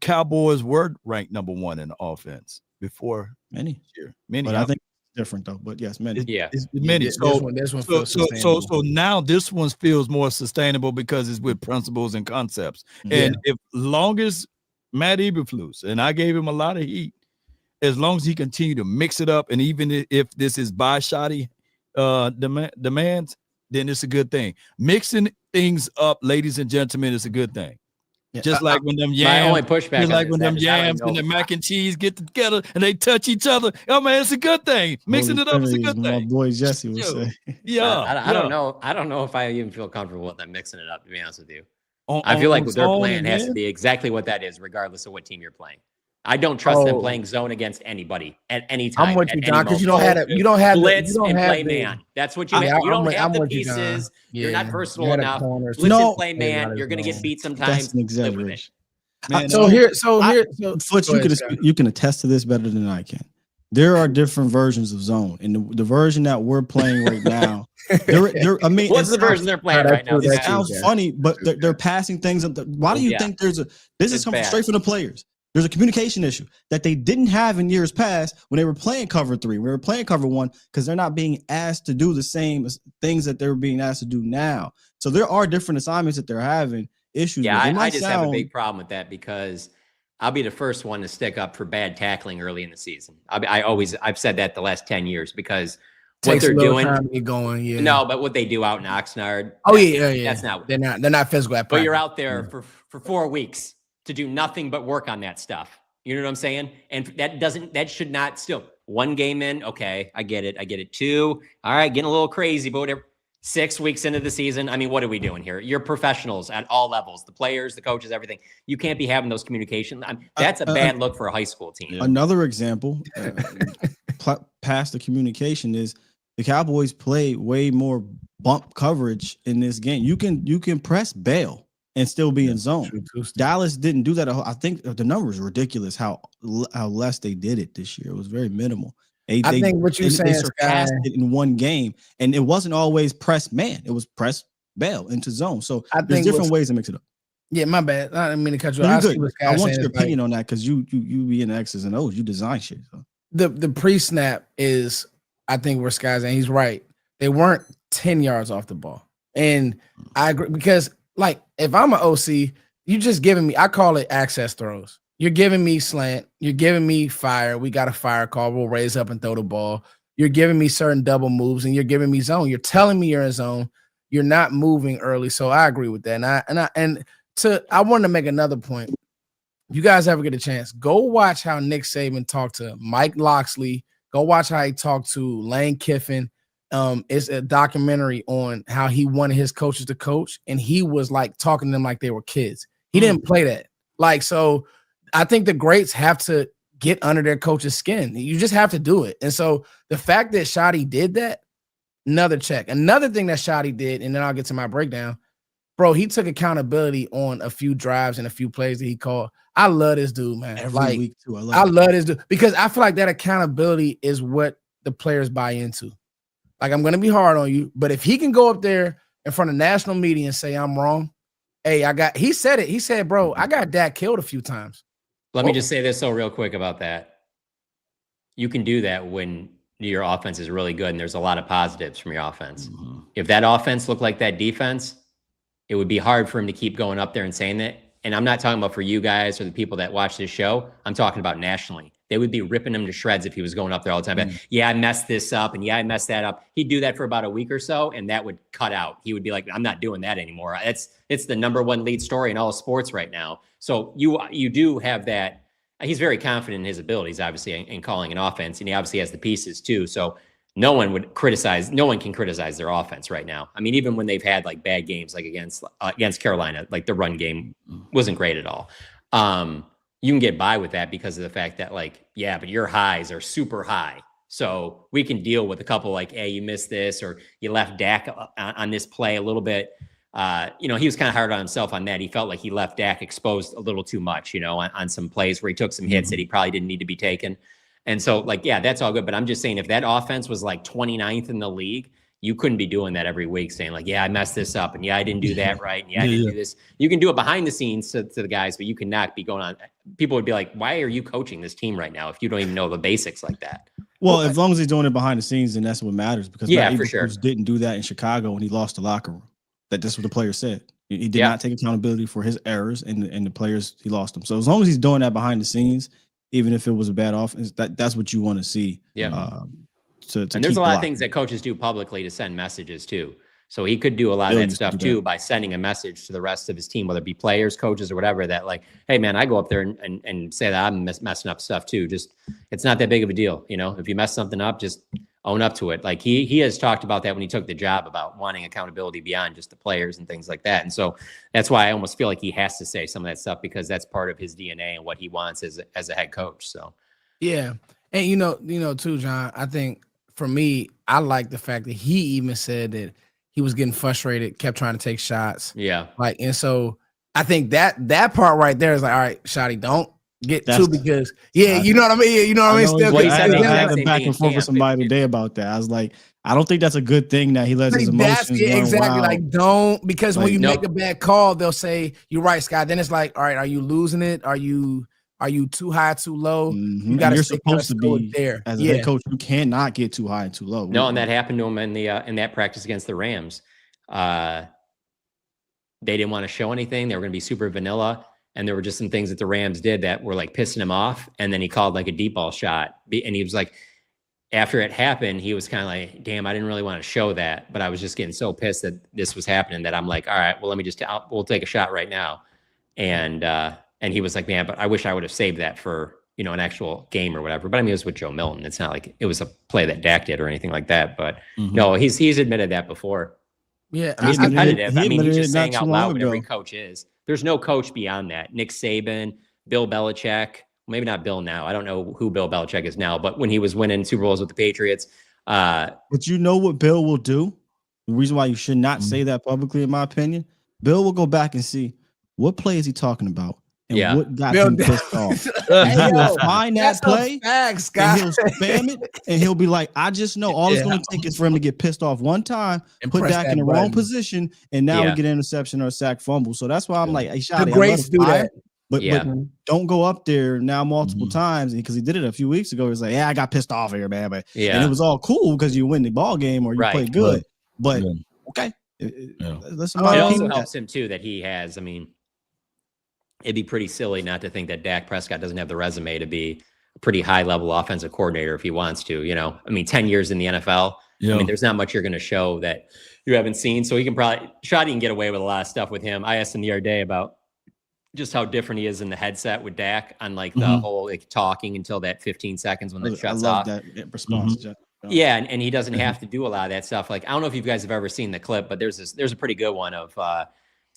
Cowboys were ranked number 1 in offense before? Many. Many. But I think it's different though. But yes, many. It's many. So now this one feels more sustainable because it's with principles and concepts. And if long as Matt Eberflus, and I gave him a lot of heat, as long as he continue to mix it up, and even if this is by Shotty demands, then it's a good thing. Mixing things up, ladies and gentlemen, is a good thing. Yeah. Just like when them yams, my only pushback just like when them yams and the mac and cheese get together and they touch each other. Oh man, it's a good thing. Mixing it up is a good thing. My boy Jesse would say. Yeah, I don't know. I don't know if I even feel comfortable with them mixing it up. To be honest with you, I feel like their plan has to be exactly what that is, regardless of what team you're playing. I don't trust them playing zone against anybody at any time. I'm with you, John, because you don't have blitz and play man. That's what you have. You don't have the pieces. You're not versatile enough. Blitz and play man. You're going to get beat sometimes. That's an exaggeration. Foots, you can attest to this better than I can. There are different versions of zone, and the version that we're playing right now. I mean, what's the version they're playing right now? It sounds funny, but they're passing things. Why do you think there's a? This is coming straight from the players. There's a communication issue that they didn't have in years past when they were playing cover 3. We were playing cover 1 because they're not being asked to do the same things that they're being asked to do now. So there are different assignments that they're having issues. Yeah, I just have a big problem with that because I'll be the first one to stick up for bad tackling early in the season. I've said that the last 10 years because what they're doing. No, but what they do out in Oxnard. That's not. They're not physical at practice. But you're out there for 4 weeks to do nothing but work on that stuff. You know what I'm saying? And that should not still 1 game in. Okay. I get it. 2. All right. Getting a little crazy, but whatever. 6 weeks into the season. I mean, what are we doing here? You're professionals at all levels, the players, the coaches, everything. You can't be having those communications. That's a bad look for a high school team. Another example past the communication is the Cowboys play way more bump coverage in this game. You can press bail and still be in zone. Dallas didn't do that. I think the number is ridiculous how less they did it this year. It was very minimal. I think what you're saying, surpassed it in one game, and it wasn't always press man. It was press bail into zone. So there's different ways to mix it up. Yeah, my bad. I didn't mean to cut you off. I want your opinion on that because you be in the X's and O's. You design shit. So. The pre-snap is, I think, where Sky's and he's right. They weren't 10 yards off the ball, and I agree because. Like, if I'm an OC, you just giving me, I call it access throws. You're giving me slant. You're giving me fire. We got a fire call. We'll raise up and throw the ball. You're giving me certain double moves, and you're giving me zone. You're telling me you're in zone. You're not moving early. So I agree with that. I wanted to make another point. You guys ever get a chance, go watch how Nick Saban talked to Mike Loxley. Go watch how he talked to Lane Kiffin. It's a documentary on how he wanted his coaches to coach, and he was like talking to them like they were kids. He didn't play that. Like, so I think the greats have to get under their coach's skin. You just have to do it. And so the fact that Shotty did that, another check. Another thing that Shotty did, and then I'll get to my breakdown, bro, he took accountability on a few drives and a few plays that he called. I love this dude, man. Every week too. I love this dude because I feel like that accountability is what the players buy into. Like, I'm going to be hard on you, but if he can go up there in front of national media and say I'm wrong, hey, he said it. He said, bro, I got Dak killed a few times. Let me just say this real quick about that. You can do that when your offense is really good and there's a lot of positives from your offense. Mm-hmm. If that offense looked like that defense, it would be hard for him to keep going up there and saying that. And I'm not talking about for you guys or the people that watch this show. I'm talking about nationally. They would be ripping him to shreds if he was going up there all the time. Mm-hmm. Yeah, I messed this up, and yeah, I messed that up. He'd do that for about a week or so, and that would cut out. He would be like, I'm not doing that anymore. It's the number one lead story in all of sports right now. So you do have that. He's very confident in his abilities, obviously, in calling an offense, and he obviously has the pieces too. So no one can criticize their offense right now. I mean, even when they've had like bad games, like against Carolina, like the run game wasn't great at all. You can get by with that because of the fact that like, yeah, but your highs are super high. So we can deal with a couple like, hey, you missed this, or you left Dak on this play a little bit. He was kind of hard on himself on that. He felt like he left Dak exposed a little too much, on some plays where he took some hits that he probably didn't need to be taken. And so like, yeah, that's all good. But I'm just saying if that offense was like 29th in the league, you couldn't be doing that every week saying like, yeah, I messed this up and yeah, I didn't do that right. And yeah, I didn't do this. You can do it behind the scenes to the guys, but you cannot be going on. People would be like, why are you coaching this team right now if you don't even know the basics like that? Well, as long as he's doing it behind the scenes, then that's what matters, because for sure. Didn't do that in Chicago when he lost the locker room. That's what the player said. He did not take accountability for his errors and the players, he lost them. So as long as he's doing that behind the scenes, even if it was a bad offense, that's what you want to see. Yeah. And there's a lot of things that coaches do publicly to send messages too. So he could do a lot of that stuff too by sending a message to the rest of his team, whether it be players, coaches, or whatever, that like, hey man, I go up there and say that I'm messing up stuff too. Just, it's not that big of a deal. If you mess something up, just own up to it. Like he has talked about that when he took the job, about wanting accountability beyond just the players and things like that. And so that's why I almost feel like he has to say some of that stuff, because that's part of his DNA and what he wants as a head coach. So, yeah. And too, John, I think for me, I like the fact that he even said that he was getting frustrated, kept trying to take shots. Yeah. And so I think that part right there is like, all right, Shotty, don't get too, because you know what I mean? Yeah, you know what I mean? Still, I had back and forth with somebody today about that. I was like, I don't think that's a good thing that he lets his emotions run exactly wild. Like, don't, because when you make a bad call, they'll say, you're right, Scott. Then it's like, all right, are you losing it? Are you too high, too low? Mm-hmm. You gotta you're supposed to be there. As a head coach, you cannot get too high and too low. No, and that happened to him in that practice against the Rams. They didn't want to show anything. They were going to be super vanilla. And there were just some things that the Rams did that were like pissing him off. And then he called like a deep ball shot. And he was like, after it happened, he was kind of like, damn, I didn't really want to show that. But I was just getting so pissed that this was happening that I'm like, all right, well, let me we'll take a shot right now. And he was like, man, but I wish I would have saved that for, an actual game or whatever. But I mean, it was with Joe Milton. It's not like it was a play that Dak did or anything like that. But no, he's admitted that before. Yeah. He's competitive. I mean, he's just saying out loud what every coach is. There's no coach beyond that. Nick Saban, Bill Belichick, maybe not Bill now. I don't know who Bill Belichick is now, but when he was winning Super Bowls with the Patriots. But you know what Bill will do? The reason why you should not say that publicly, in my opinion, Bill will go back and see what play is he talking about and what got him pissed off. He will find that play, and he'll spam it, and he'll be like, I just know all it's going to take is for him to get pissed off one time, and put Dak in the wrong position, and now we get an interception or a sack fumble. So that's why I'm like, hey, Shotty, the greats do that. But don't go up there now multiple times, because he did it a few weeks ago. He was like, yeah, I got pissed off here, man. But and it was all cool because you win the ball game or you play good. But okay. It also helps him too that he has, I mean, it'd be pretty silly not to think that Dak Prescott doesn't have the resume to be a pretty high-level offensive coordinator if he wants to, I mean, 10 years in the NFL. I mean, there's not much you're going to show that you haven't seen. So he can Shotty can get away with a lot of stuff with him. I asked him the other day about just how different he is in the headset with Dak on like the whole like talking until that 15 seconds when it shuts off. That response. Yeah, and he doesn't have to do a lot of that stuff. Like, I don't know if you guys have ever seen the clip, but there's a pretty good one of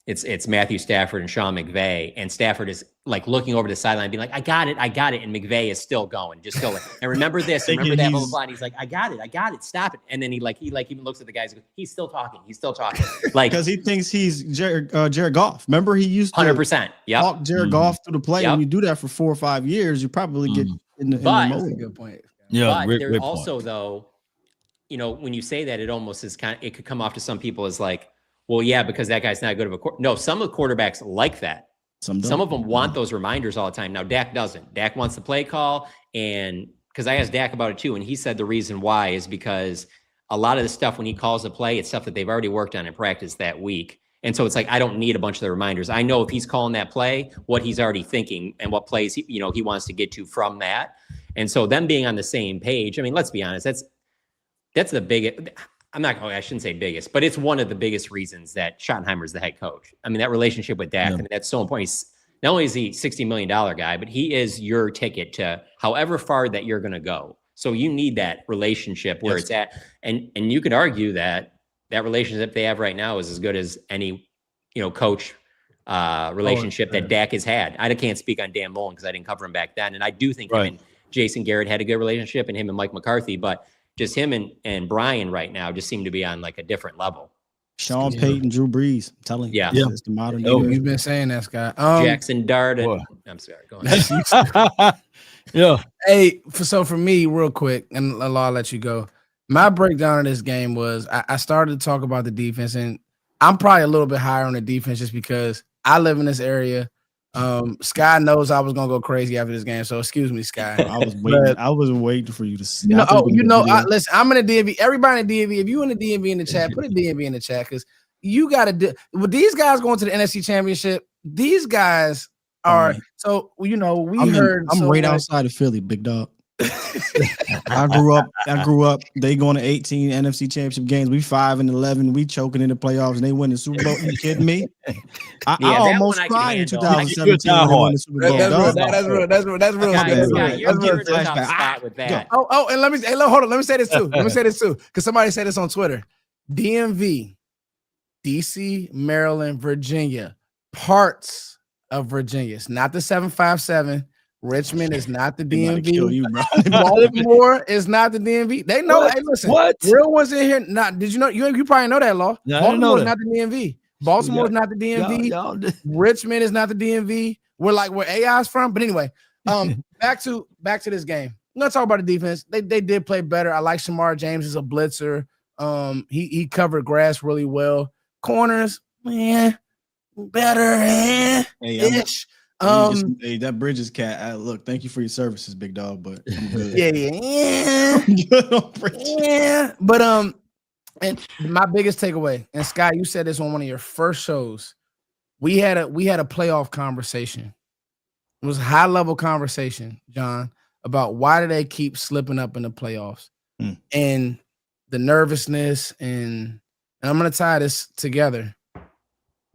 it's Matthew Stafford and Sean McVay, and Stafford is like looking over the sideline, being like, I got it, and McVay is still going, just still like, and remember this, remember that, blah blah blah. And he's like, I got it, stop it. And then he even looks at the guys, and goes, he's still talking, like, because he thinks he's Jared Goff. Remember, he used to 100%, walk Jared Goff through the play. When you do that for 4 or 5 years, you probably get in the mode. That's a good point. Yeah, but there's also though, when you say that, it almost is it could come off to some people as like, well, yeah, because that guy's not good of a quarterback. No, some of the quarterbacks like that. Some of them want those reminders all the time. Now, Dak doesn't. Dak wants the play call. And because I asked Dak about it too, and he said the reason why is because a lot of the stuff when he calls a play, it's stuff that they've already worked on in practice that week. And so it's like, I don't need a bunch of the reminders. I know if he's calling that play, what he's already thinking and what plays he wants to get to from that. And so them being on the same page, I mean, let's be honest, that's the biggest. I shouldn't say biggest, but it's one of the biggest reasons that Schottenheimer's the head coach. I mean, that relationship with Dak, I mean, that's so important. Not only is he $60 million guy, but he is your ticket to however far that you're going to go. So you need that relationship where it's at. And you could argue that relationship they have right now is as good as any, coach relationship that Dak has had. I can't speak on Dan Mullen because I didn't cover him back then. And I do think him and Jason Garrett had a good relationship, and him and Mike McCarthy, but just him and Brian right now just seem to be on like a different level. Sean Payton, Drew Brees. I'm telling you. Yeah. It's the modern day. You've been saying that, Scott. Jackson Dart. I'm sorry. Go on. Yeah. Hey, so for me, real quick, and I'll let you go. My breakdown of this game was I started to talk about the defense, and I'm probably a little bit higher on the defense just because I live in this area. Sky knows I was gonna go crazy after this game, so excuse me, Sky. I was waiting for you to see. Listen, I'm in the DMV. Everybody in the DMV, if you in the DMV in the chat, put a DMV in the chat because you got to do. With these guys going to the NFC Championship, these guys are. So we heard. I'm right outside of Philly, big dog. I grew up. They going to 18 NFC Championship games. We 5-11. We choking in the playoffs, and they win the Super Bowl. You kidding me? I almost cried in 2017 when they won the Super Bowl. That's real. And hold on. Let me say this too. Because somebody said this on Twitter. DMV, DC, Maryland, Virginia, parts of Virginia. It's not the 757. Richmond is not the DMV. Baltimore is not the DMV. They know. Hey, listen. What? Real ones in here. Not. Did you know? You probably know that, Law. No, Baltimore is not the DMV. Baltimore is not the DMV. Richmond is not the DMV. We're like where AI's from. But anyway, back to this game. I'm gonna talk about the defense. They did play better. I like Shamar James as a blitzer. He covered grass really well. Corners, better. Ish. That Bridges cat. Look, thank you for your services, big dog. But I'm good. Yeah. But and my biggest takeaway, and Scott, you said this on one of your first shows. We had a playoff conversation. It was a high level conversation, John, about why do they keep slipping up in the playoffs and the nervousness, and I'm gonna tie this together.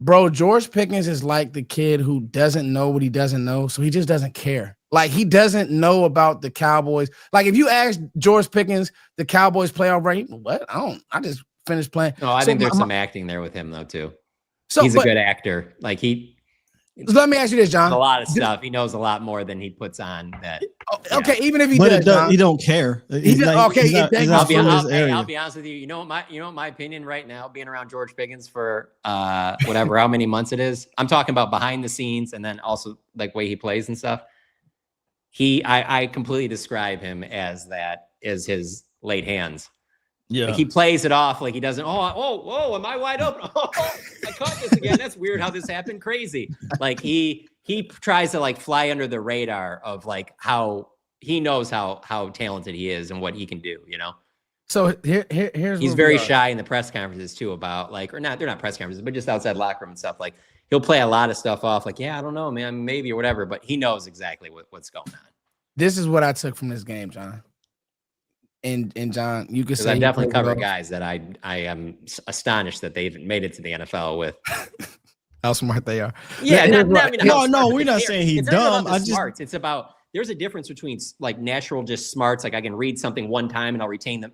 Bro, George Pickens is like the kid who doesn't know what he doesn't know, so he just doesn't care. Like, he doesn't know about the Cowboys. Like, if you ask George Pickens, the Cowboys playoff rate, what? I just finished playing. No, I think there's some acting there with him, though, too. He's a good actor. Like, let me ask you this, John. A lot of stuff. He knows a lot more than he puts on that. Okay, even if he does, he don't care. I'll be honest with you. You know what my opinion right now, being around George Pickens for whatever, how many months it is. I'm talking about behind the scenes and then also like way he plays and stuff. I completely describe him as his late hands. Yeah, like he plays it off like he doesn't. Oh, am I wide open? Oh, I caught this again. That's weird how this happened. Crazy. Like he tries to like fly under the radar of like how he knows how talented he is and what he can do. So here's he's very shy in the press conferences too about like, or not. They're not press conferences, but just outside locker room and stuff. Like he'll play a lot of stuff off. Like, yeah, I don't know, man, maybe or whatever. But he knows exactly what's going on. This is what I took from this game, John. And John, you could say I definitely cover guys that I am astonished that they even made it to the NFL with. How smart they are. Yeah, no, we're not saying he's dumb. Smarts. It's about there's a difference between like natural just smarts, like I can read something one time and I'll retain the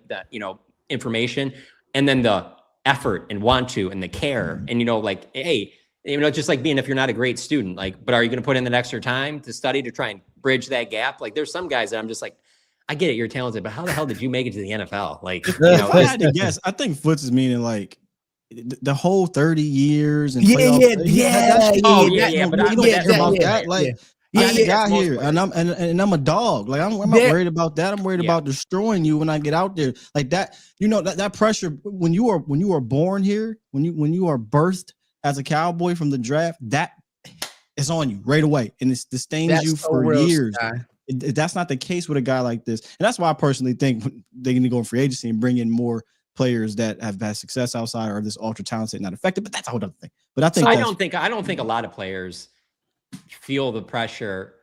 information, and then the effort and want to and the care and like hey, just like being if you're not a great student, like, but are you going to put in that extra time to study to try and bridge that gap? Like there's some guys that I'm just like, I get it, you're talented, but how the hell did you make it to the NFL? Like, I had to guess. I think Foots is meaning like the whole 30 years and But I don't care about that. Like, I got here, and I'm a dog. Like, I'm not worried about that. I'm worried about destroying you when I get out there. Like that, that pressure when you are born here, when you are birthed as a Cowboy from the draft, that it's on you right away, and it sustains you for years. That's not the case with a guy like this, and that's why I personally think they need to go in free agency and bring in more players that have had success outside or this ultra talented, not affected. But that's a whole other thing. But I think I don't think a lot of players feel the pressure.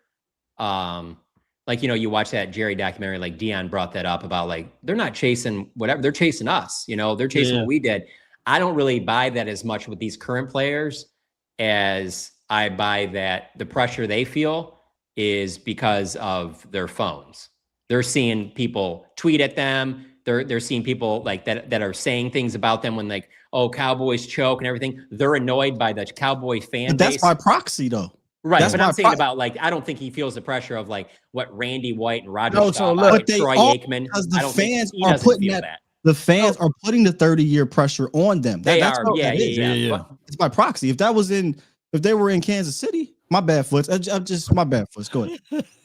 Like, you watch that Jerry documentary, like Dion brought that up about like, they're not chasing whatever, they're chasing us, they're chasing what we did. I don't really buy that as much with these current players as I buy that the pressure they feel is because of their phones. They're seeing people tweet at them. They're seeing people like that are saying things about them when like, oh, Cowboys choke and everything. They're annoyed by the Cowboy fan base. That's by proxy though. Right, but I'm saying about like I don't think he feels the pressure of like what Randy White and Roger Staubach and Troy Aikman. Because the fans are putting that. The fans are putting the 30-year pressure on them. That's what that is. Yeah. It's by proxy. If they were in Kansas City, my bad, Foots. My bad, Foots. Go ahead.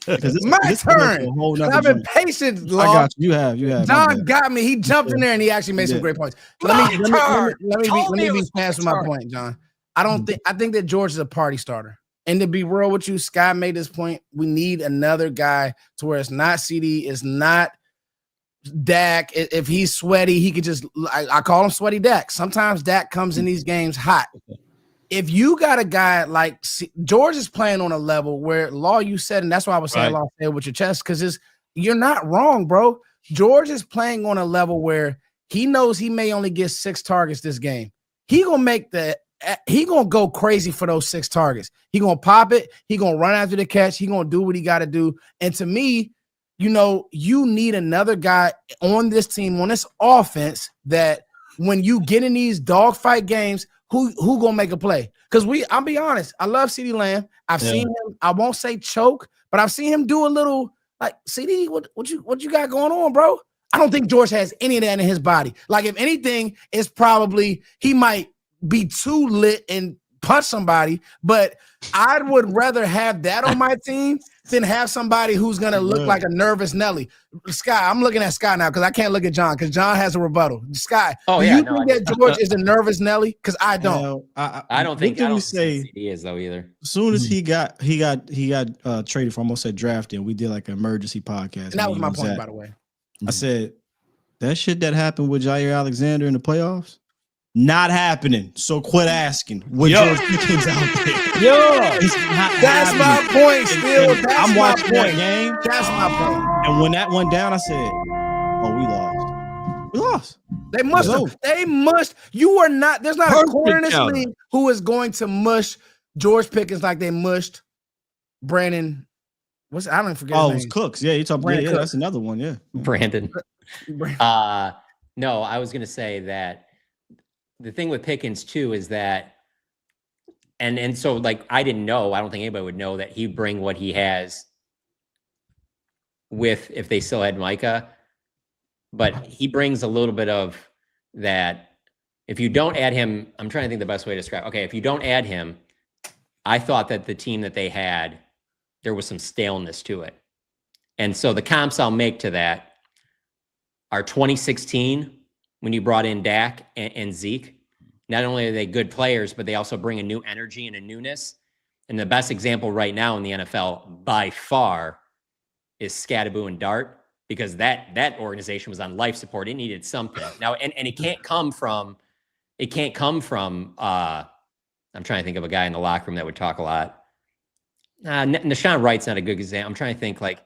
It's my turn. I've been patient. Long. I got you. You have. John got me. He jumped in there and he actually made some great points. Let me be fast with my point, John. I think that George is a party starter. And to be real with you, Sky made this point. We need another guy to where it's not CD, it's not Dak. If he's sweaty, he could just, I call him Sweaty Dak. Sometimes Dak comes in these games hot. If you got a guy like George is playing on a level where Law, you said, and that's why I was saying Law, say it with your chest, because you're not wrong, bro. George is playing on a level where he knows he may only get 6 targets this game. He gonna go crazy for those 6 targets. He gonna pop it. He gonna run after the catch. He gonna do what he got to do. And to me, you need another guy on this team, on this offense, that when you get in these dogfight games, who gonna make a play? Because I'll be honest, I love CeeDee Lamb. I've seen him. I won't say choke, but I've seen him do a little like CeeDee. What you got going on, bro? I don't think George has any of that in his body. Like if anything, it's probably he might be too lit and punch somebody, but I would rather have that on my team than have somebody who's gonna look like a nervous Nelly. Sky, I'm looking at Sky now because I can't look at John because John has a rebuttal. Sky, do you think that George is a nervous Nelly? Because I don't. I don't think he is though either. As soon as he got traded for, almost said drafted, and we did like an emergency podcast. And that was my point, by the way. I said that shit that happened with Jair Alexander in the playoffs. Not happening. So quit asking. With George Pickens out there. That's my point, Steele. I'm watching that game. That's my point. And when that went down, I said, oh, we lost. We lost. They must have. They must. You are not. There's not a corner in this league who is going to mush George Pickens like they mushed Brandon. I don't forget. Oh, it was Cooks. Yeah, you talking about that's another one. Yeah. Brandon. No, I was gonna say that. The thing with Pickens too is that, and so like I didn't know. I don't think anybody would know that he'd bring what he has with if they still had Micah, but he brings a little bit of that. If you don't add him, I'm trying to think the best way to describe. Okay, if you don't add him, I thought that the team that they had, there was some staleness to it, and so the comps I'll make to that are 2016. When you brought in Dak and Zeke, not only are they good players, but they also bring a new energy and a newness. And the best example right now in the NFL by far is Scatterboo and Dart, because that organization was on life support. It needed something. Now, and it can't come from, I'm trying to think of a guy in the locker room that would talk a lot. Nashawn Wright's not a good example. I'm trying to think like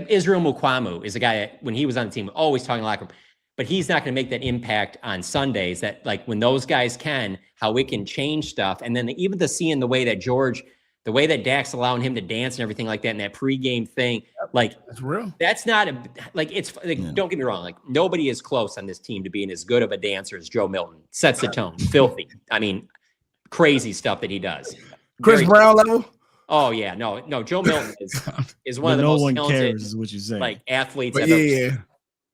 Israel Mukwamu is a guy that when he was on the team, always talking locker room. But he's not going to make that impact on Sundays that like when those guys can, how it can change stuff. And then even seeing the way that Dak's allowing him to dance and everything like that in that pregame thing, like that's real. That's not don't get me wrong. Like nobody is close on this team to being as good of a dancer as Joe Milton. Sets the tone, filthy. I mean, crazy stuff that he does. Chris Brown level. Oh yeah, no. Joe Milton is one of the most talented, cares, is what you're saying. Like athletes. But yeah.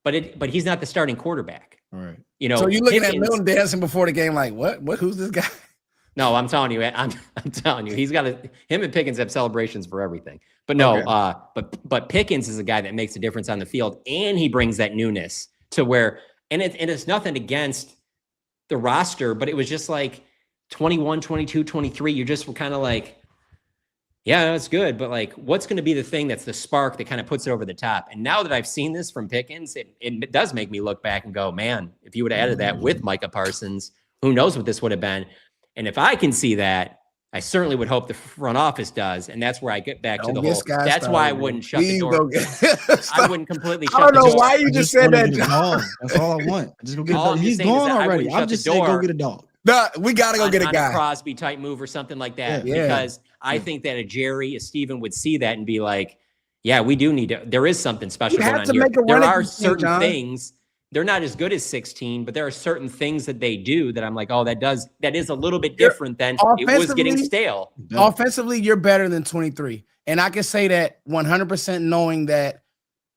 But he's not the starting quarterback. All right. So you're looking at Milton dancing before the game, like what? Who's this guy? No, I'm telling you, he's got him and Pickens have celebrations for everything. But no, but Pickens is a guy that makes a difference on the field, and he brings that newness to where, and it's nothing against the roster, but it was just like 21, 22, 23. You just were kind of like, Yeah, that's good. But like, what's going to be the thing that's the spark that kind of puts it over the top? And now that I've seen this from Pickens, it does make me look back and go, man, if you would have added that with Micah Parsons, who knows what this would have been. And if I can see that, I certainly would hope the front office does. And that's where I get back to the whole. That's why I wouldn't shut the door. I wouldn't completely shut the door. I don't know why you just said that. That's all I want. Just go get a dog. He's gone already. I'm just saying go get a dog. No, we got to go get a guy. A Crosby type move or something like that. Yeah. Because I think that a Jerry, a Steven would see that and be like, yeah, we do need to. There is something special going on here. There are certain things. They're not as good as 16, but there are certain things that they do that I'm like, oh, that is a little bit different than it was getting stale. Offensively, you're better than 23. And I can say that 100% knowing that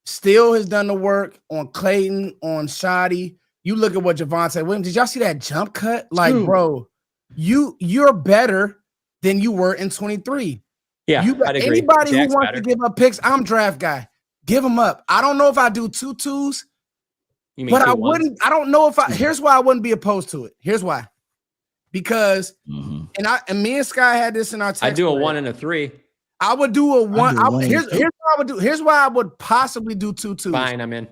Steele has done the work on Clayton, on Shoddy. You look at what Javonte Williams, did y'all see that jump cut? Like, bro, you're better than you were in 23. Yeah, anybody who wants to give up picks, I'm draft guy. Give them up. I don't know if I do 2 2s. But I wouldn't. I don't know if I. Here's why I wouldn't be opposed to it. Here's why. Because and me and Sky had this in our text. I do a 1 and a 3. I would do a 1. Here's what I would do. Here's why I would possibly do 2 2s. Fine, I'm in.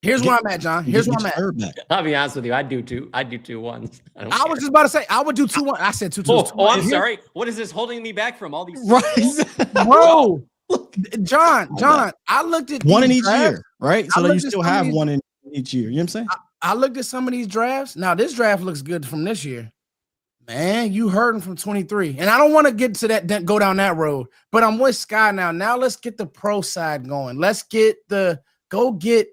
Here's where I'm at, John. Here's where I'm at. I'll be honest with you. I do 2 1s. I was just about to say I would do 2 1. I said 2 2s. Oh, I'm sorry. What is this holding me back from all these? Bro, John. I looked at 1 in each year, right? So that you still have 1 in each year. You know what I'm saying? I looked at some of these drafts. Now, this draft looks good from this year. Man, you heard him from 23. And I don't want to get to that, go down that road, but I'm with Sky now. Now let's get the pro side going. Let's get go get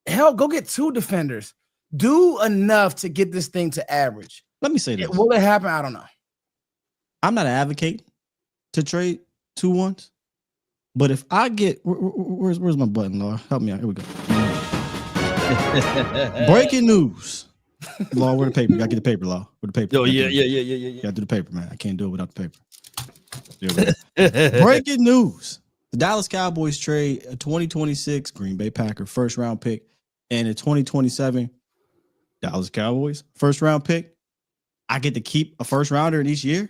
2 defenders. Do enough to get this thing to average. Let me say this. Will it happen? I don't know. I'm not an advocate to trade 2 1s, but if I get where's my button, Laura? Help me out. Here we go. Breaking news. Law, where the paper? You gotta get the paper, Law. Where the paper? Oh, yeah. You gotta do the paper, man. I can't do it without the paper. Breaking news. The Dallas Cowboys trade a 2026 Green Bay Packer first round pick and a 2027 Dallas Cowboys first round pick. I get to keep a first rounder in each year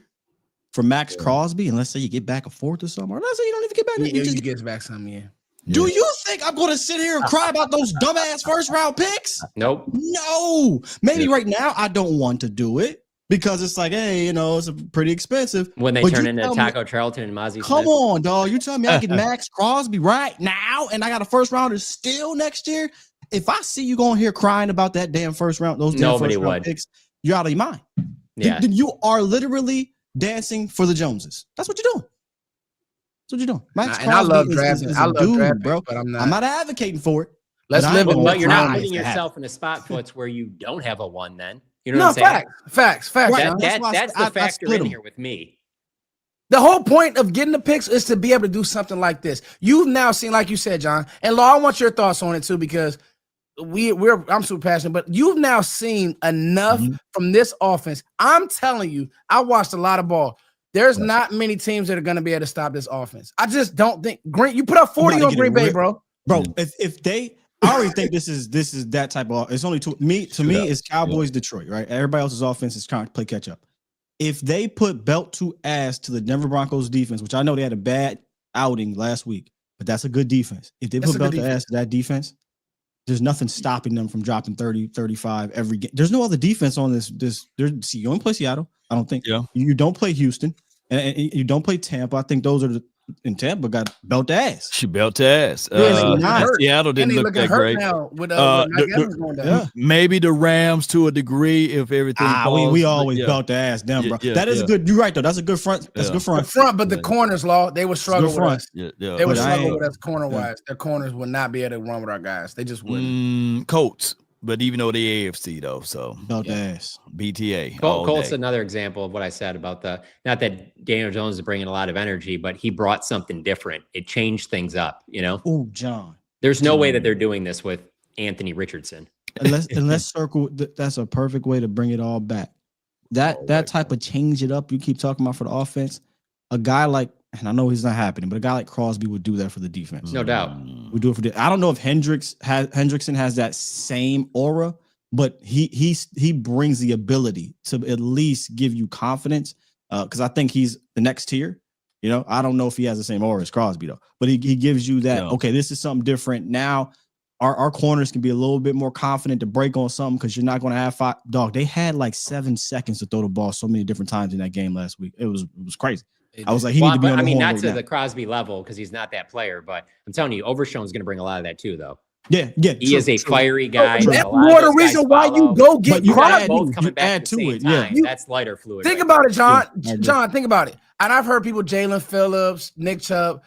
for Max Crosby, and let's say you get back a 4th or something. Or let's say you don't even get back. You get back some, yeah. Do you think I'm going to sit here and cry about those dumbass first round picks? Nope. No. Maybe right now I don't want to do it because it's like, hey, it's pretty expensive. When they turn into Taco Charlton and Mozzie Come on, dog. You telling me I get Max Crosby right now and I got a first rounder still next year? If I see you going here crying about that damn first round, those damn first round picks, you're out of your mind. Yeah. Then you are literally dancing for the Joneses. That's what you're doing. That's what you're doing. Max Crosby I love drafting. I love drafting, bro. But I'm not advocating for it. Let's live it. But you're not putting yourself in a spot, Foots, where you don't have a 1 then. You know what I'm saying? Facts. Right. That's the factor in here with me. The whole point of getting the picks is to be able to do something like this. You've now seen, like you said, John, and Law, I want your thoughts on it too, because I'm super passionate, but you've now seen enough from this offense. I'm telling you, I watched a lot of ball. There's not many teams that are going to be able to stop this offense. I just don't think you put up 40 on Green Bay, bro. Bro, if they, I already think this is that type of. It's only to me, it's Cowboys Detroit, right? Everybody else's offense is trying to play catch up. If they put belt to ass to the Denver Broncos defense, which I know they had a bad outing last week, but that's a good defense. If they put belt to ass to that defense, there's nothing stopping them from dropping 30, 35 every game. There's no other defense on this. You don't play Seattle, I don't think. Yeah. You don't play Houston, and you don't play Tampa. I think those are in Tampa got belt to ass. She belt to ass. Seattle didn't look that great. Now with, maybe the Rams to a degree if everything. We always belt to ass them, bro. That is a good. You're right though. That's a good front. That's a good front. But the corners, Law, they would struggle with us. They would struggle with us corner wise. Their corners would not be able to run with our guys. They just wouldn't. Colts. But even though they AFC though, so belt ass. BTA. Colts another example of what I said about not that Daniel Jones is bringing a lot of energy, but he brought something different. It changed things up, Oh, John. There's no way that they're doing this with Anthony Richardson. Let's circle. That's a perfect way to bring it all back. That type of change it up you keep talking about for the offense. A guy like, and I know he's not happening, but a guy like Crosby would do that for the defense. No doubt. We do it for I don't know if Hendrickson has that same aura, but he brings the ability to at least give you confidence. Because I think he's the next tier. You know, I don't know if he has the same aura as Crosby though, but he gives you that. Yeah. Okay, this is something different now. Our corners can be a little bit more confident to break on something because you're not going to have five. Dog, they had like 7 seconds to throw the ball so many different times in that game last week. It was crazy. I was like, he need to be on the horn not right to now. the Crosby level because he's not that player, but I'm telling you, Overshown's going to bring a lot of that too, though. Yeah. He is a fiery guy. That's more the reason why you go get Crosby. Crosby. Both coming back at the same time. You, that's lighter fluid. Think right about it, John. Yeah, John, think about it. And I've heard people, Jalen Phillips, Nick Chubb.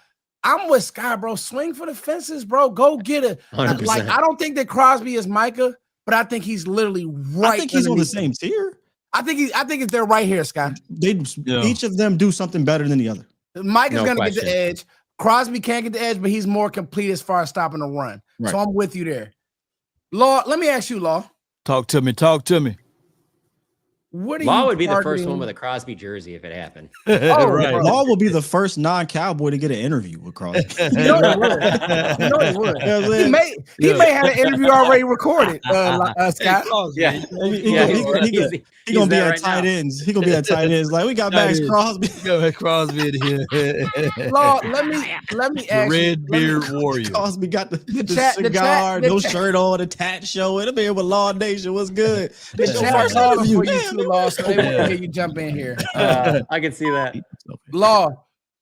I'm with Sky, bro. Swing for the fences, bro. Go get it. 100%. Like, I don't think that Crosby is Micah, but I think he's literally right. I think he's on the same tier. I think they're right here, Sky. Each of them do something better than the other. Micah's gonna get the edge. Crosby can't get the edge, but he's more complete as far as stopping the run. Right. So I'm with you there. Law, let me ask you, Law. Talk to me. What are Law you would be the first targeting? one with a Crosby jersey if it happened. Oh, Right. Law will be the first non-Cowboy to get an interview with Crosby. You know he would. You know he would. He may have an interview already recorded, Scott. Yeah. He gonna be at tight ends. He gonna be at tight ends. Like, we got Max Crosby. Go Crosby in here. Law, let me ask Red you. Beard Warrior. Crosby got the chat- cigar, the no chat- shirt on, a tat showing. I'm here with Law Nation. What's good? This The your chat first calling interview. for you Damn, too, Law, so they want to hear you jump in here. I can see that. Law,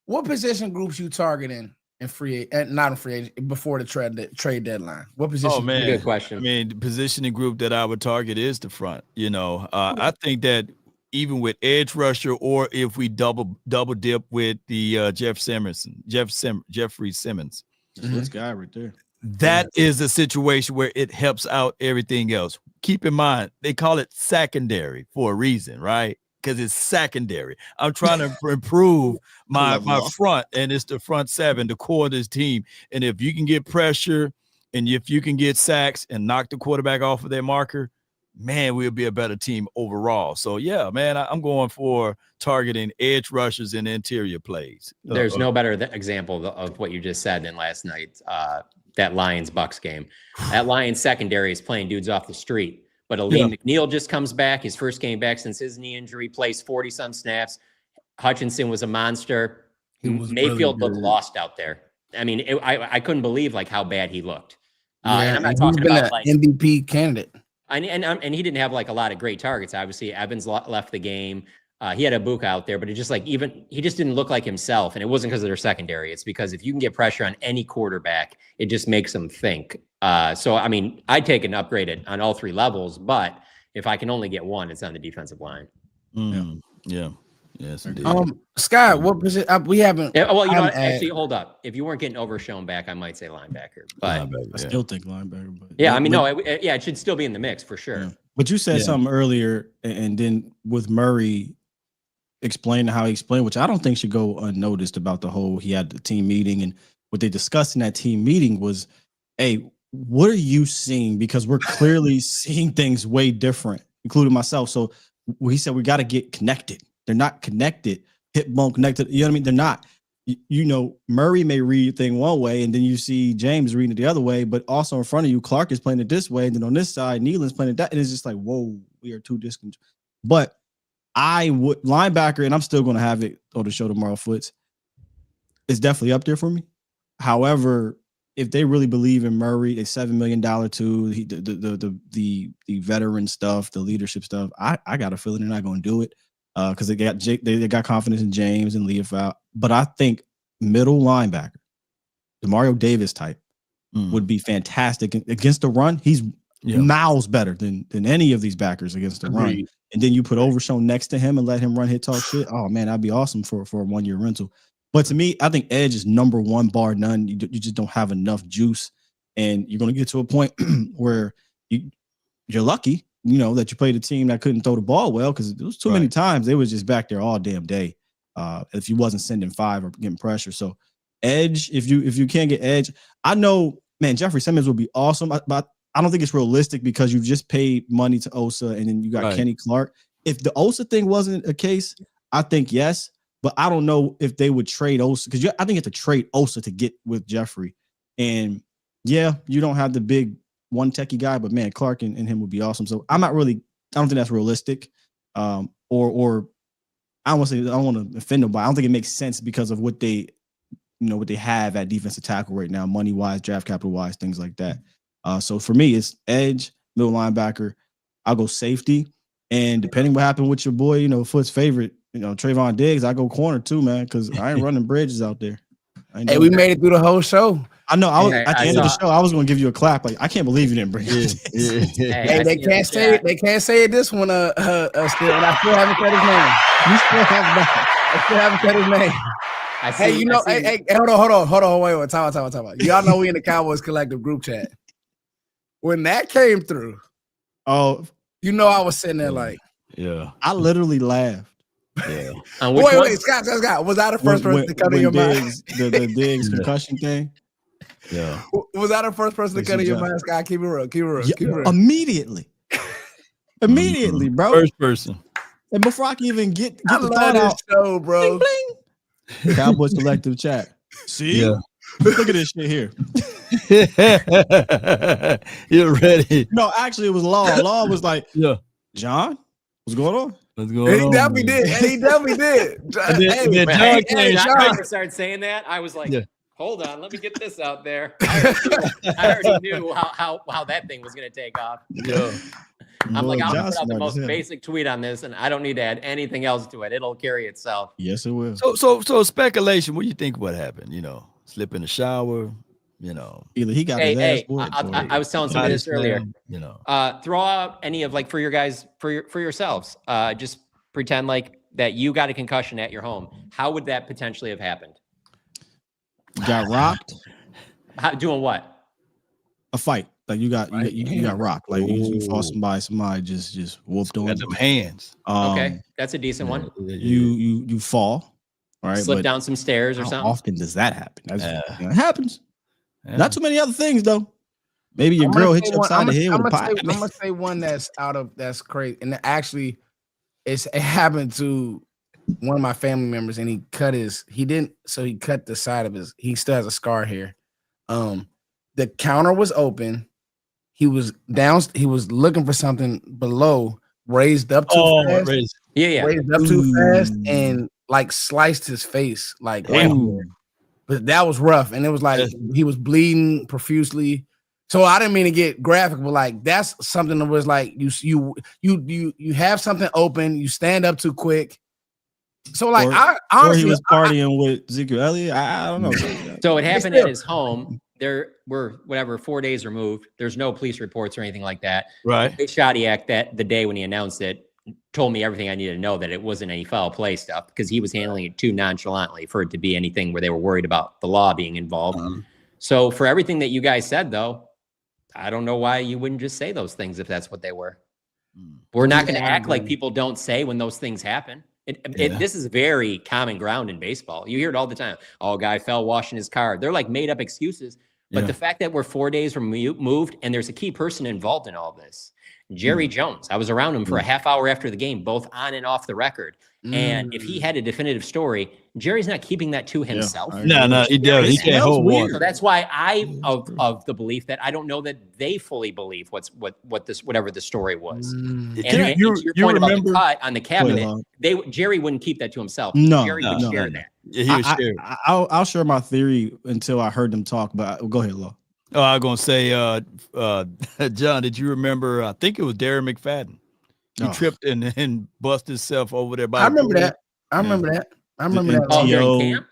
what position groups you targeting in free not in free agent before the trade deadline? What position? Oh man, Good question. I mean, the positioning group that I would target is the front. You know, I think that even with edge rusher, or if we double dip with the Jeffrey Simmons, This guy right there. that is a situation where it helps out everything else. Keep in mind, they call it secondary for a reason, right? Because it's secondary. I'm trying to improve my front, and it's the front seven, the core of this team. And if you can get pressure, and if you can get sacks and knock the quarterback off of their marker, man, we'll be a better team overall. So yeah, man, I'm going for targeting edge rushers and interior plays. There's no better example of what you just said than last night. That Lions-Bucks game. That Lions secondary is playing dudes off the street. But Aleem McNeil just comes back, his first game back since his knee injury, plays 40-some snaps. Hutchinson was a monster. Mayfield looked lost out there. I mean, I couldn't believe like how bad he looked. And I'm not talking about like MVP candidate. And he didn't have like a lot of great targets. Obviously, Evans left the game. He had a Ibuka out there, but it just like he just didn't look like himself. And it wasn't because of their secondary. It's because if you can get pressure on any quarterback, it just makes them think. So, I mean, I'd take an upgrade on all 3 levels, but if I can only get one, it's on the defensive line. Yeah. Yes, indeed. Scott, what position? We haven't. Yeah, well, you know, actually, hold up. If you weren't getting Overshown back, I might say linebacker. But I still think linebacker. But yeah, I mean, no, it should still be in the mix for sure. Yeah. But you said something earlier, and then with Murray explaining how he explained, which I don't think should go unnoticed about the whole, he had the team meeting, and what they discussed in that team meeting was, hey, what are you seeing? Because we're clearly seeing things way different, including myself. So he said, we got to get connected. They're not connected, hip bone connected. You know what I mean? They're not. You know, Murray may read thing one way, and then you see James reading it the other way, but also in front of you, Clark is playing it this way, and then on this side, Nealon's playing it that, and it's just like, whoa, we are too distant. But I would linebacker, and I'm still going to have it on the show tomorrow. Foots, it's definitely up there for me. However, if they really believe in Murray, a $7 million too, the veteran stuff, the leadership stuff, I got a feeling they're not going to do it because they got confidence in James and Leofau. But I think middle linebacker, Demario Davis type, would be fantastic against the run. He's miles better than any of these backers against the run. And then you put Overshown next to him and let him run hit talk shit. Oh man, that'd be awesome for a 1-year rental. But to me, I think edge is number one, bar none. You just don't have enough juice, and you're going to get to a point where you're lucky, you know, that you played a team that couldn't throw the ball well, because there was too many times they was just back there all damn day. If you wasn't sending 5 or getting pressure, so edge, if you can't get edge, I know, man, Jeffrey Simmons would be awesome, but I don't think it's realistic because you've just paid money to Osa, and then you got Kenny Clark. If the Osa thing wasn't a case, I think yes. But I don't know if they would trade Osa, because I think you have to trade Osa to get with Jeffrey. And yeah, you don't have the big one techie guy, but man, Clark and him would be awesome. So I don't think that's realistic. Or I don't want to offend nobody. I don't think it makes sense because of what they have at defensive tackle right now, money wise, draft capital wise, things like that. So for me, it's edge, middle linebacker. I'll go safety, and depending what happened with your boy, Foot's favorite, Trevon Diggs, I go corner too, man, because I ain't running bridges out there. Hey, we made it through the whole show. I know. At the end of the show, I was going to give you a clap. Like, I can't believe you didn't bring it. Hey, they can't say it. They can't say it. This one, still, and I still haven't said his name. You still have not. I still haven't said his name. Hold on, wait, time out. Y'all know we in the Cowboys Collective group chat. When that came through, I was sitting there like, I literally laughed. Yeah. Wait, Scott. Was I the first person to come to your mind? The Diggs concussion thing. Yeah. Was I the first person to come to your mind, Scott? Keep it real. Immediately, bro. First person. And before I can even get I the love thought this out, show, bro. bling, bling. Cowboys Collective chat. See? Yeah. Look at this shit here. You're ready. No, actually, it was Law. Law was like, John, what's going on? He definitely did. John started saying that. I was like, hold on, let me get this out there. I already knew how that thing was going to take off. Yeah. I'm like, I'll put out the most basic tweet on this, and I don't need to add anything else to it. It'll carry itself. Yes, it will. So speculation. What do you think? What happened? Slip in the shower. Either he got his ass whooped. I was telling somebody this earlier. Throw out any of for your guys for yourselves. Just pretend like that you got a concussion at your home. How would that potentially have happened? Got rocked. Doing what? A fight. Like you got rocked. Like you fought somebody just whooped on them hands. Okay, that's a decent one. You fall. All right, slip down some stairs or something. How often does that happen? It happens. Yeah. Not too many other things though. Maybe your girl hit you upside the head with a pipe. I'm gonna say one that's crazy, and actually, it happened to one of my family members, and he cut the side of his. He still has a scar here. The counter was open. He was down. He was looking for something below. Raised up too fast. Raised up too fast, and sliced his face. But that was rough, and it was he was bleeding profusely. So I didn't mean to get graphic, but that's something that was you have something open, you stand up too quick. So I honestly, or he was partying with Ezekiel Elliott. I don't know. So it happened at his home. There were 4 days removed. There's no police reports or anything like that. Right. Shadiak that the day when he announced it told me everything I needed to know, that it wasn't any foul play stuff, because he was handling it too nonchalantly for it to be anything where they were worried about the law being involved. So for everything that you guys said, though, I don't know why you wouldn't just say those things if that's what they were. We're not going to act like people don't say when those things happen. This is very common ground in baseball. You hear it all the time. Oh, a guy fell washing his car. They're made up excuses. But the fact that we're 4 days removed and there's a key person involved in all this, Jerry Jones. I was around him for a half hour after the game, both on and off the record. And if he had a definitive story, Jerry's not keeping that to himself. No, he does. He can't hold water. So that's why of the belief that I don't know that they fully believe whatever the story was. And to your point about the cut on the cabinet, Jerry wouldn't keep that to himself. Jerry would share that. Yeah, he would share. I'll share my theory until I heard them talk. But go ahead, Law. Oh, I was gonna say, John, did you remember? I think it was Darren McFadden. He tripped and busted himself over there. I remember that. I remember that. During camp?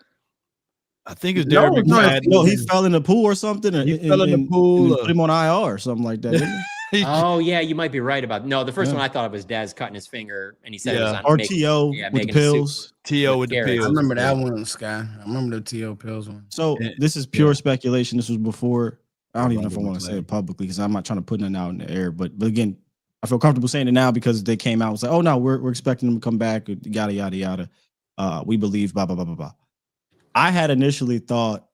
I think it's Darren McFadden. No, he fell in the pool or something. He fell in the pool. Put him on IR or something like that. Oh yeah, you might be right about. No, the first one I thought of was Dez cutting his finger, and he said it was on T.O. with the pills. T.O. with the pills. I remember that one, Sky. I remember the T.O. pills one. So this is pure speculation. This was before. I don't even know if I want to say it publicly because I'm not trying to put nothing out in the air. But again, I feel comfortable saying it now because they came out and said, "Oh no, we're expecting them to come back." Yada yada yada. We believe blah blah blah blah blah. I had initially thought,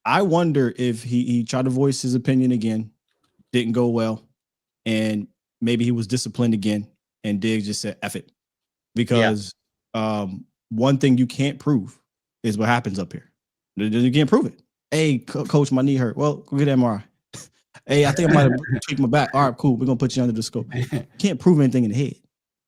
I wonder if he tried to voice his opinion again, didn't go well, and maybe he was disciplined again, and Diggs just said "F it," because one thing you can't prove is what happens up here. You can't prove it. Hey, coach, my knee hurt. Well, go get an MRI. Hey, I think I might have tweaked my back. All right, cool. We're gonna put you under the scope. Can't prove anything in the head.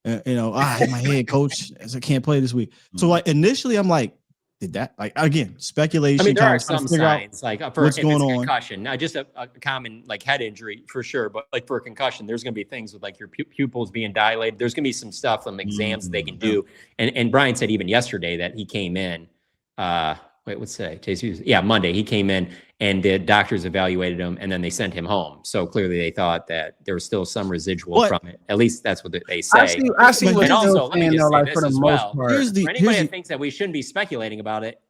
My head coach, I can't play this week. So like initially, I'm like, did that like again speculation? I mean, there are some signs like for what's going on. Concussion, not just a common like head injury for sure, but like for a concussion, there's going to be things with like your pupils being dilated. There's going to be some stuff, some exams they can do. And Brian said even yesterday that he came in. What's today? Yeah, Monday. He came in and the doctors evaluated him, and then they sent him home. So clearly, they thought that there was still some residual from it. At least that's what they say. I see what and also, let me just say like this for the as most well. part. For anybody that thinks that we shouldn't be speculating about it,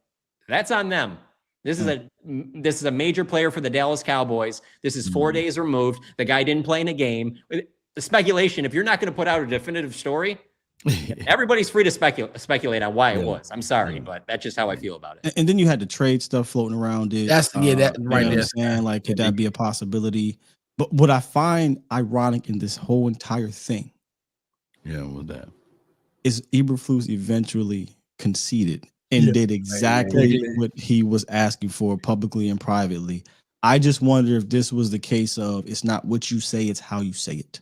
that's on them. This is a major player for the Dallas Cowboys. This is 4 days removed. The guy didn't play in a game. The speculation. If you're not going to put out a definitive story, everybody's free to speculate on why it was. I'm sorry, but that's just how I feel about it. And then you had the trade stuff floating around. That right there. Like, could that be a possibility? But what I find ironic in this whole entire thing, with that, is Eberflus eventually conceded and did exactly what he was asking for publicly and privately. I just wonder if this was the case of it's not what you say, it's how you say it.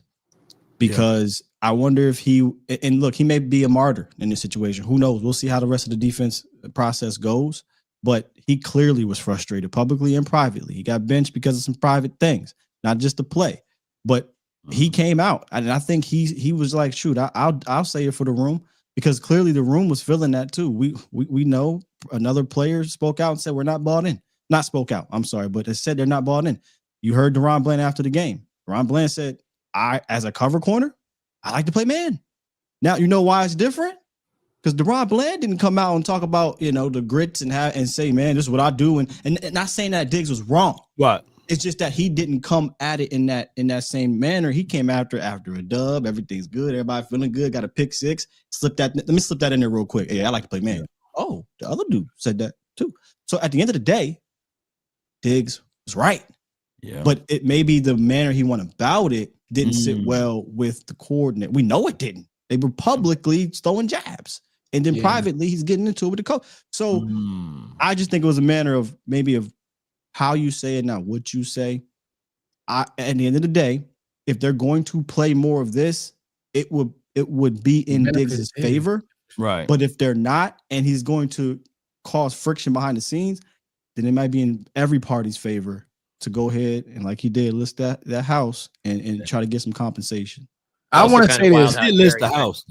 Because I wonder if he may be a martyr in this situation. Who knows? We'll see how the rest of the defense process goes. But he clearly was frustrated publicly and privately. He got benched because of some private things, not just the play. But he came out, and I think he was like, "Shoot, I'll say it for the room," because clearly the room was feeling that too. We know another player spoke out and said we're not bought in. Not spoke out. I'm sorry, but it said they're not bought in. You heard Deron Bland after the game. Deron Bland said, as a cover corner, I like to play man. Now, you know why it's different? Because Deron Bland didn't come out and talk about, the grits and say, man, this is what I do. And not saying that Diggs was wrong. Right. It's just that he didn't come at it in that same manner. He came after a dub. Everything's good. Everybody feeling good. Got a pick six. Let me slip that in there real quick. Yeah, I like to play man. Yeah. Oh, the other dude said that too. So at the end of the day, Diggs was right. Yeah. But it may be the manner he went about it didn't sit well with the coordinator. We know it didn't. They were publicly throwing jabs. And then privately, he's getting into it with the coach. So I just think it was a matter of maybe of how you say it, not what you say. At the end of the day, if they're going to play more of this, it would be in Diggs' favor. Right. But if they're not, and he's going to cause friction behind the scenes, then it might be in every party's favor to go ahead and, like he did, list that house and try to get some compensation. I want to say this. He list the house.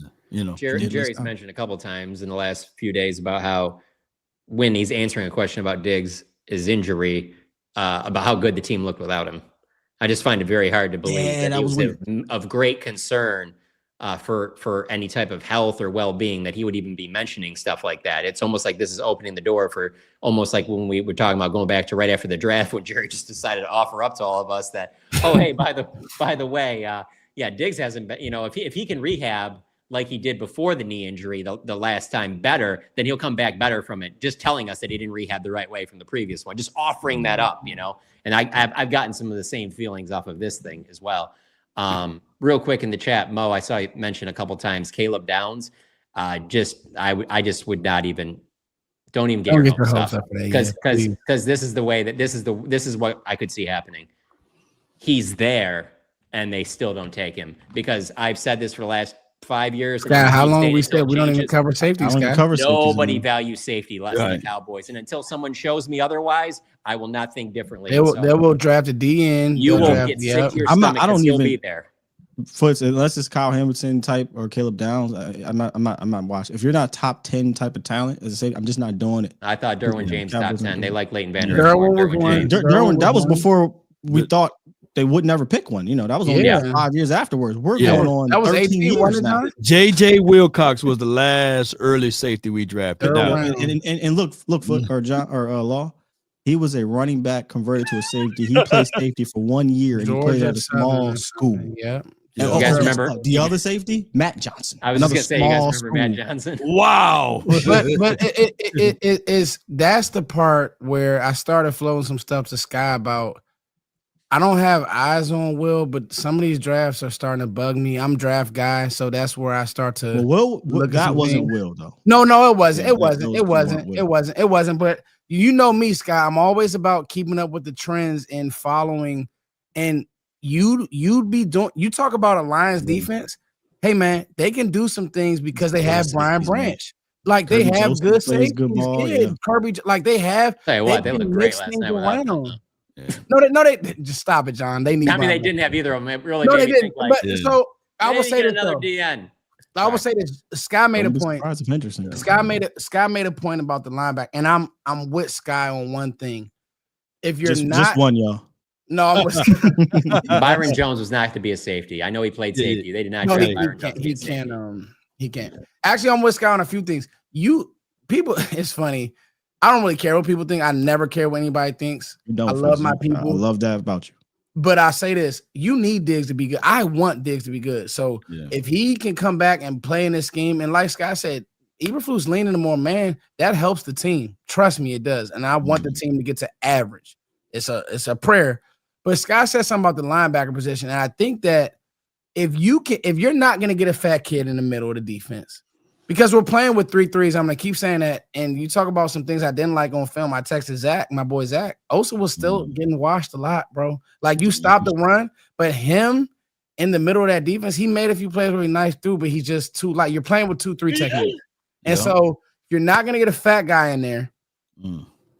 Jerry's mentioned a couple of times in the last few days about how when he's answering a question about Diggs' injury, about how good the team looked without him. I just find it very hard to believe that it was of great concern for any type of health or well-being that he would even be mentioning stuff like that. It's almost like this is opening the door for almost like when we were talking about going back to right after the draft when Jerry just decided to offer up to all of us that, oh, hey, by the way, Diggs hasn't been, if he can rehab like he did before the knee injury the last time better, then he'll come back better from it. Just telling us that he didn't rehab the right way from the previous one, just offering that up, and I've gotten some of the same feelings off of this thing as well. Real quick in the chat, Mo, I saw you mention a couple times Caleb Downs. I just would not even, don't even get your hopes up because this is the way that this is what I could see happening. He's there and they still don't take him because I've said this for the last 5 years. Scott, how long we said we don't even cover safety? Nobody values safety less than the Cowboys, and until someone shows me otherwise, I will not think differently. They will draft a DN. You won't get sick to your stomach. I don't even be there. Foots, unless it's Kyle Hamilton type or Caleb Downs, I'm not watching. If you're not top 10 type of talent, as I say, I'm just not doing it. I thought Derwin James top 10. They like Leighton Vander. Derwin, that was before we thought they would never pick one. That was only 5 years afterwards. We're going on. That was 13 years now. JJ Wilcox was the last early safety we drafted. And look, Foot or John or Law. He was a running back converted to a safety. He played safety for 1 year and he played at a small school. Yeah. You guys remember the other safety, Matt Johnson? I was just gonna say, you guys remember Matt Johnson? Wow. But it is that's the part where I started flowing some stuff to Sky about. I don't have eyes on Will, but some of these drafts are starting to bug me. I'm draft guy, so that's where I start to. Well, that wasn't Will though. No, it wasn't. It wasn't. But you know me, Sky. I'm always about keeping up with the trends and following. And you'd be doing. You talk about a Lions defense. hey man, they can do some things because they have Brian Branch. Like Kirby they have Joseph good plays safeties. good ball, Yeah. Kirby, like they have. Tell you what, they can looked great mix last things night without them. around. No, they just stop it, John. They need. I mean, Brian they Branch. didn't have either of them. It really No, made they me didn't. think like, But so I will say this another though. DN. I will say this. Sky made a Don't be point. surprised if Henderson. Sky made a point about the linebacker, and I'm with Sky on one thing. If you're just one, y'all. No, I'm with Byron Jones was not to be a safety. I know he played safety. They did not draft Byron Jones to be a safety. He can't. Actually, I'm with Sky on a few things. People, it's funny. I don't really care what people think. I never care what anybody thinks. I love my people. I love that about you. But I say this: you need Diggs to be good. I want Diggs to be good. So if he can come back and play in this scheme, and like Scott said, Eberflus leaning to more man, that helps the team. Trust me, it does. And I want the team to get to average. It's a prayer. But Scott said something about the linebacker position, and I think that if you're not going to get a fat kid in the middle of the defense, because we're playing with 3-3s, I'm going to keep saying that. And you talk about some things I didn't like on film. I texted Zach, my boy Zach. Osa was still getting washed a lot, bro. Like you stopped the run, but him in the middle of that defense, he made a few plays really nice through, but he's just too like you're playing with 2-3 technique. And so you're not going to get a fat guy in there.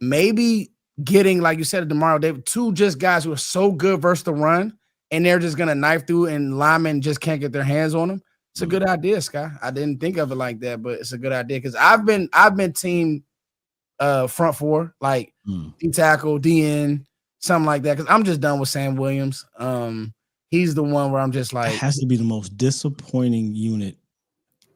Maybe getting, like you said, DeMario Davis, two just guys who are so good versus the run, and they're just going to knife through, and linemen just can't get their hands on them. It's a good idea, Sky. I didn't think of it like that, but it's a good idea because I've been team front four, like D tackle, DN, something like that. Because I'm just done with Sam Williams. He's the one where I'm just like, it has to be the most disappointing unit,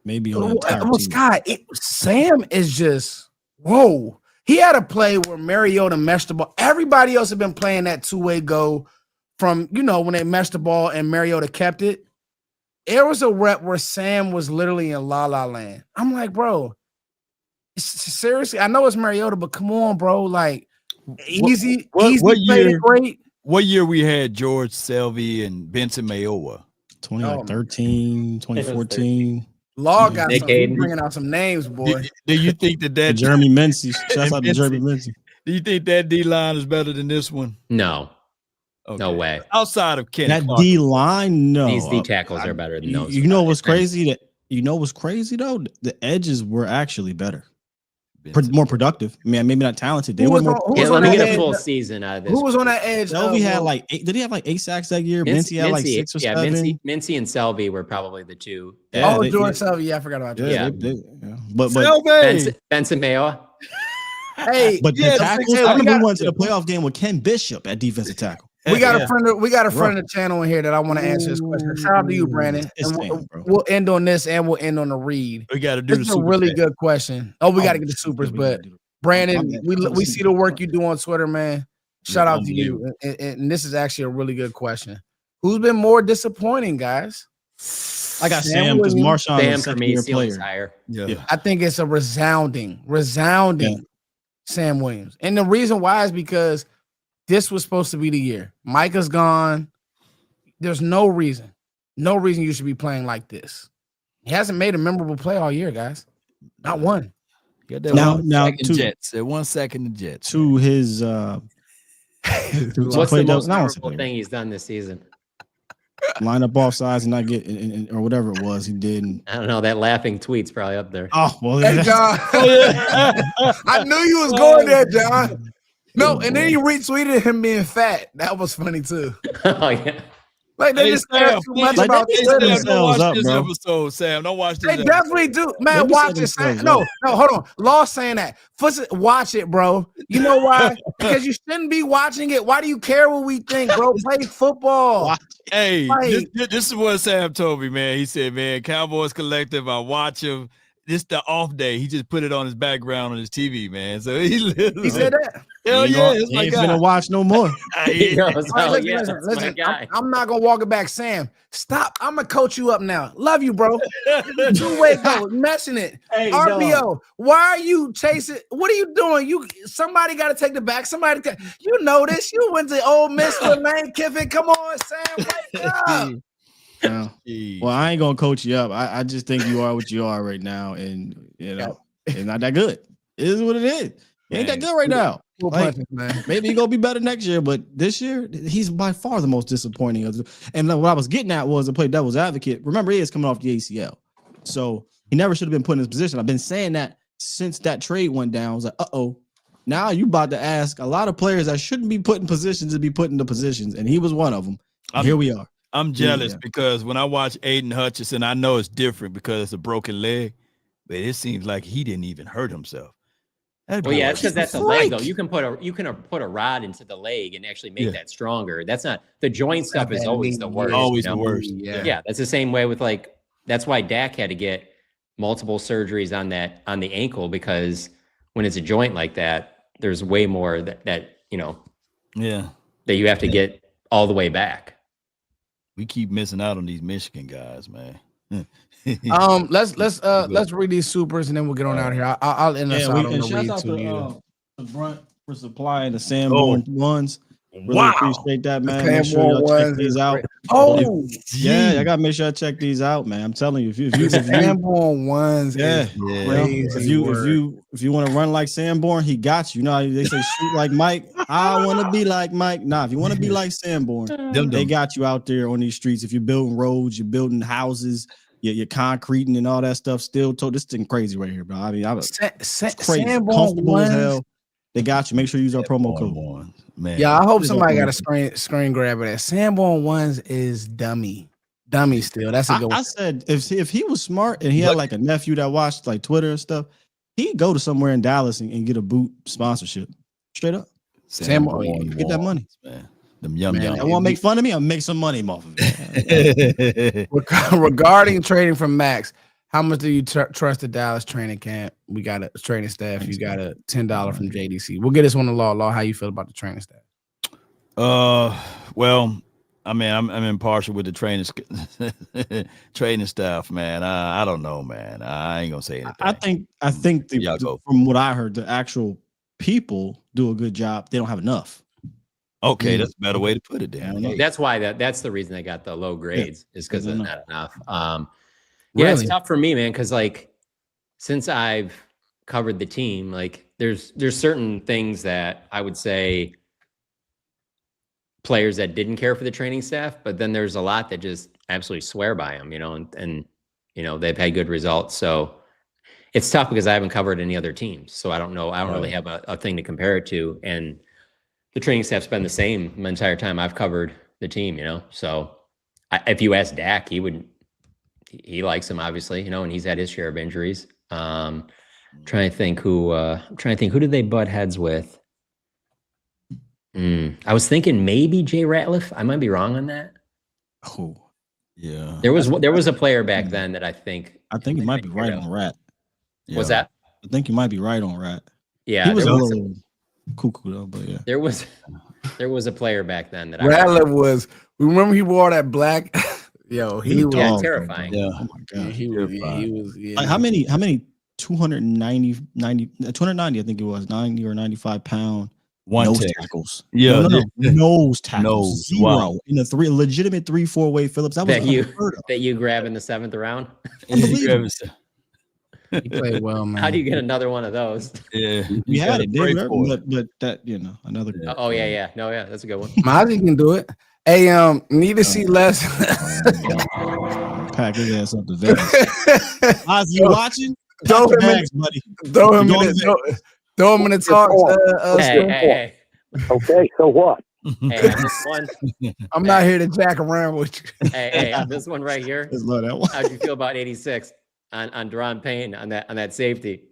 maybe on the entire team. Sky, Sam is just whoa. He had a play where Mariota meshed the ball. Everybody else had been playing that two-way go from when they meshed the ball and Mariota kept it. There was a rep where Sam was literally in la-la land. I'm like, bro, seriously, I know it's Mariota, but come on, bro. Like, easy played great. What year we had George Selvey and Benson Mayowa? 2013, 2014. Law got bringing out some names, boy. Do you think that Jeremy Mincy? Shouts out to Jeremy Mincy. Do you think that D line is better than this one? No. Okay. No way. Outside of Kenny that Clark, D line, no. These D tackles are better than those. You know what's crazy? What's crazy though? The edges were actually better, more productive. I mean, maybe not talented. They were more. Let me get a full season out of this. Who was on that edge? Selby had like 8. Did he have like 8 sacks that year? Mincy had like 6 or 7. Mincy and Selby were probably the two. George Selby. Yeah, I forgot about that. Yeah. But Benson Mayowa. Hey, but the tackles. I remember we went to the playoff game with Ken Bishop at defensive tackle. We got a friend of the channel in here that I want to answer this question. Shout out to you, Brandon. And we'll end on this, and we'll end on the read. We got to do this. Is a really good question. We got to get the supers, but Brandon, we see the work you do on Twitter, man. Shout out to you. And this is actually a really good question. Who's been more disappointing, guys? I got Sam because Marshawn is a second-year player. Higher. Yeah, I think it's a resounding Sam Williams, and the reason why is because this was supposed to be the year. Micah's gone. There's no reason you should be playing like this. He hasn't made a memorable play all year, guys. Not one. Now, Jets. At 1 second, the Jets. To his, what's the most memorable thing he's done this season? Line up off sides and not get, or whatever it was he did. I don't know. That laughing tweet's probably up there. Oh well, hey, John. I knew you was going there, John. No, and then you retweeted him being fat. That was funny too. Oh yeah. Like they just care too much about themselves up, bro. Episode, Sam. Don't watch this. They definitely do, man. Watch it, Sam. No, hold on. Law saying that. Watch it, bro. You know why? Because you shouldn't be watching it. Why do you care what we think, bro? Play football. Hey, this is what Sam told me, man. He said, man, Cowboys Collective. I watch him. This the off day. He just put it on his background on his TV, man. So he said that. Hell yeah, he ain't gonna watch no more. Listen, I'm not gonna walk it back, Sam. Stop. I'm gonna coach you up now. Love you, bro. Two-way go, messing it. Hey, RPO. Why are you chasing? What are you doing? Somebody got to take the back. You know this. You went to Ole Miss with Lane Kiffin. Come on, Sam. Wake up. Well, I ain't gonna coach you up. I just think you are what you are right now, and it's not that good. It is what it is. He ain't that good right now. Full Like, punches, man. maybe he's gonna be better next year, but this year he's by far the most disappointing. And what I was getting at was to play devil's advocate. Remember, he is coming off the ACL, so he never should have been put in this position. I've been saying that since that trade went down. I was like, now you about to ask a lot of players that shouldn't be put in positions to be put into positions, and he was one of them. Here we are. I'm jealous because when I watch Aiden Hutchinson, I know it's different because it's a broken leg, but it seems like he didn't even hurt himself. Well, yeah, it's because that's a leg though. You can put a rod into the leg and actually make that stronger. That's not the joint stuff is always the worst. Always the worst. Yeah, that's the same way with that's why Dak had to get multiple surgeries on the ankle, because when it's a joint like that, there's way more that that you have to get all the way back. We keep missing out on these Michigan guys, man. Let's read these supers and then we'll get on out of here. I'll end us out on the read too. The Brunt for supplying the Sanborn ones. Really appreciate that, man. Make sure y'all check these out. I gotta make sure I check these out, man. I'm telling you, if you Sanborn ones, if you want to run like Sanborn, he got you. You know how they say shoot like Mike. I want to be like Mike. Nah, if you want to be like Sanborn, they got you out there on these streets. If you're building roads, you're building houses, you're concreting and all that stuff. This thing crazy right here, bro. I mean, it's crazy, comfortable as hell. They got you. Make sure you use our promo code. Man. Yeah, I hope somebody got a screen grab of that. Sanborn ones is dummy still. That's a good one. I said if he was smart and he had like a nephew that watched like Twitter and stuff, he'd go to somewhere in Dallas and get a boot sponsorship. Straight up. Sanborn, get that money. Man. Them yum. I want to make fun of me. I'll make some money off of it. Regarding trading from Max, how much do you trust the Dallas training camp? We got a training staff. You got a $10 from JDC. We'll get this one to Law. How you feel about the training staff? Well, I mean, I'm impartial with the training staff, man. I don't know, man. I ain't gonna say anything. I think from what I heard, the actual people do a good job. They don't have enough. Okay, that's a better way to put it down. That's why that's the reason they got the low grades is because there's not enough. Really? It's tough for me, man, because since I've covered the team, there's certain things that I would say players that didn't care for the training staff, but then there's a lot that just absolutely swear by them, and they've had good results. So it's tough because I haven't covered any other teams, so I don't know. I don't really have a thing to compare it to, and the training staff's been the same the entire time I've covered the team, So if you ask Dak, he likes him, obviously, and he's had his share of injuries. Trying to think who did they butt heads with? I was thinking maybe Jay Ratliff. I might be wrong on that. Oh, yeah. There was a player back then that I think you might be right on Rat. Yeah. What's that? I think you might be right on Rat. Yeah, he was a little cuckoo though, but yeah. There was a player back then that Ratliff was. Remember he wore that black. Yo, he was terrifying. Yeah. Oh my god. He was. Like how many 290 I think it was 90 or 95 pound nose tackles. Yeah, nose tackles. Zero wow. in a legitimate 3-4 way Phillips. That you grab in the 7th round. He played well, man. How do you get another one of those? Yeah, we had it, but that another. Oh yeah, no, yeah, that's a good one. Mozzie can do it. Hey, need to see less. Pack his ass up to Vegas. Mozzie, you watching? Throw him in the talk. Hey. Okay, so what? Hey, on this one, I'm not here to jack around with you. Hey, on this one right here. How'd you feel about 86 on Deron Payne on that safety?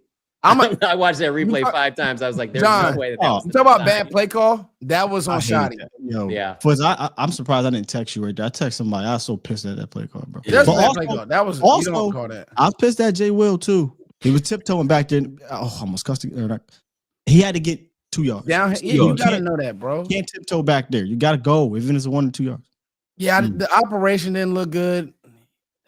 I watched that replay 5 times. I was like, "There's no way that was." You talk about bad play call? That was on Shotty. Yo, yeah. I'm surprised I didn't text you right there. I text somebody. I was so pissed at that play call, bro. That's bad play call. That was also. You don't call that. I was pissed at Jay Will too. He was tiptoeing back there. Oh, almost cussed. He had to get 2 yards. Down. Yeah, you gotta know that, bro. You can't tiptoe back there. You gotta go, even if it's 1 or 2 yards. Yeah, the operation didn't look good.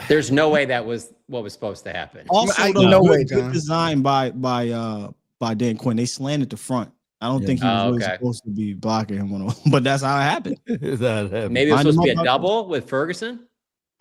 There's no way that was what was supposed to happen. Also, good design by Dan Quinn. They slanted the front. I don't think he was really supposed to be blocking him, but that's how it happened. Maybe it was supposed to be a double with Ferguson.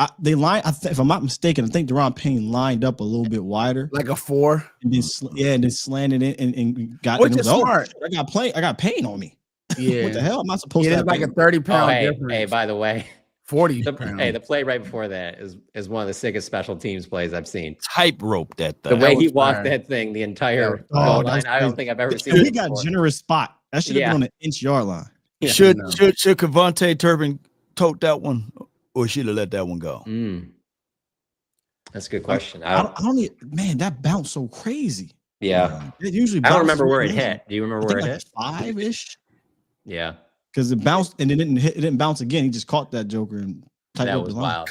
If I'm not mistaken, I think Deron Payne lined up a little bit wider, like a 4, and then slanted it and got. Which and is was, smart. I got Payne on me. Yeah, What the hell? I'm not supposed it to is have like Payne. a 30-pound difference. Hey, by the way, 40 the pounds. play right before that is one of the sickest special teams plays I've seen. Tightrope that The thing. way was he walked fire. that thing, the entire That goal was line, I don't think I've ever seen He it got before. generous spot. That should have Yeah. been on the inch-yard line. Yeah. Should Kevontae Turpin tote that one, or should have let that one go? That's a good question. I don't man, that bounced so crazy. Yeah. It usually I don't bounces remember where it crazy. hit. Do you remember where it hit? 5-ish. Yeah. Because it bounced and it didn't bounce again. He just caught that joker and tightened That up was his line. wild.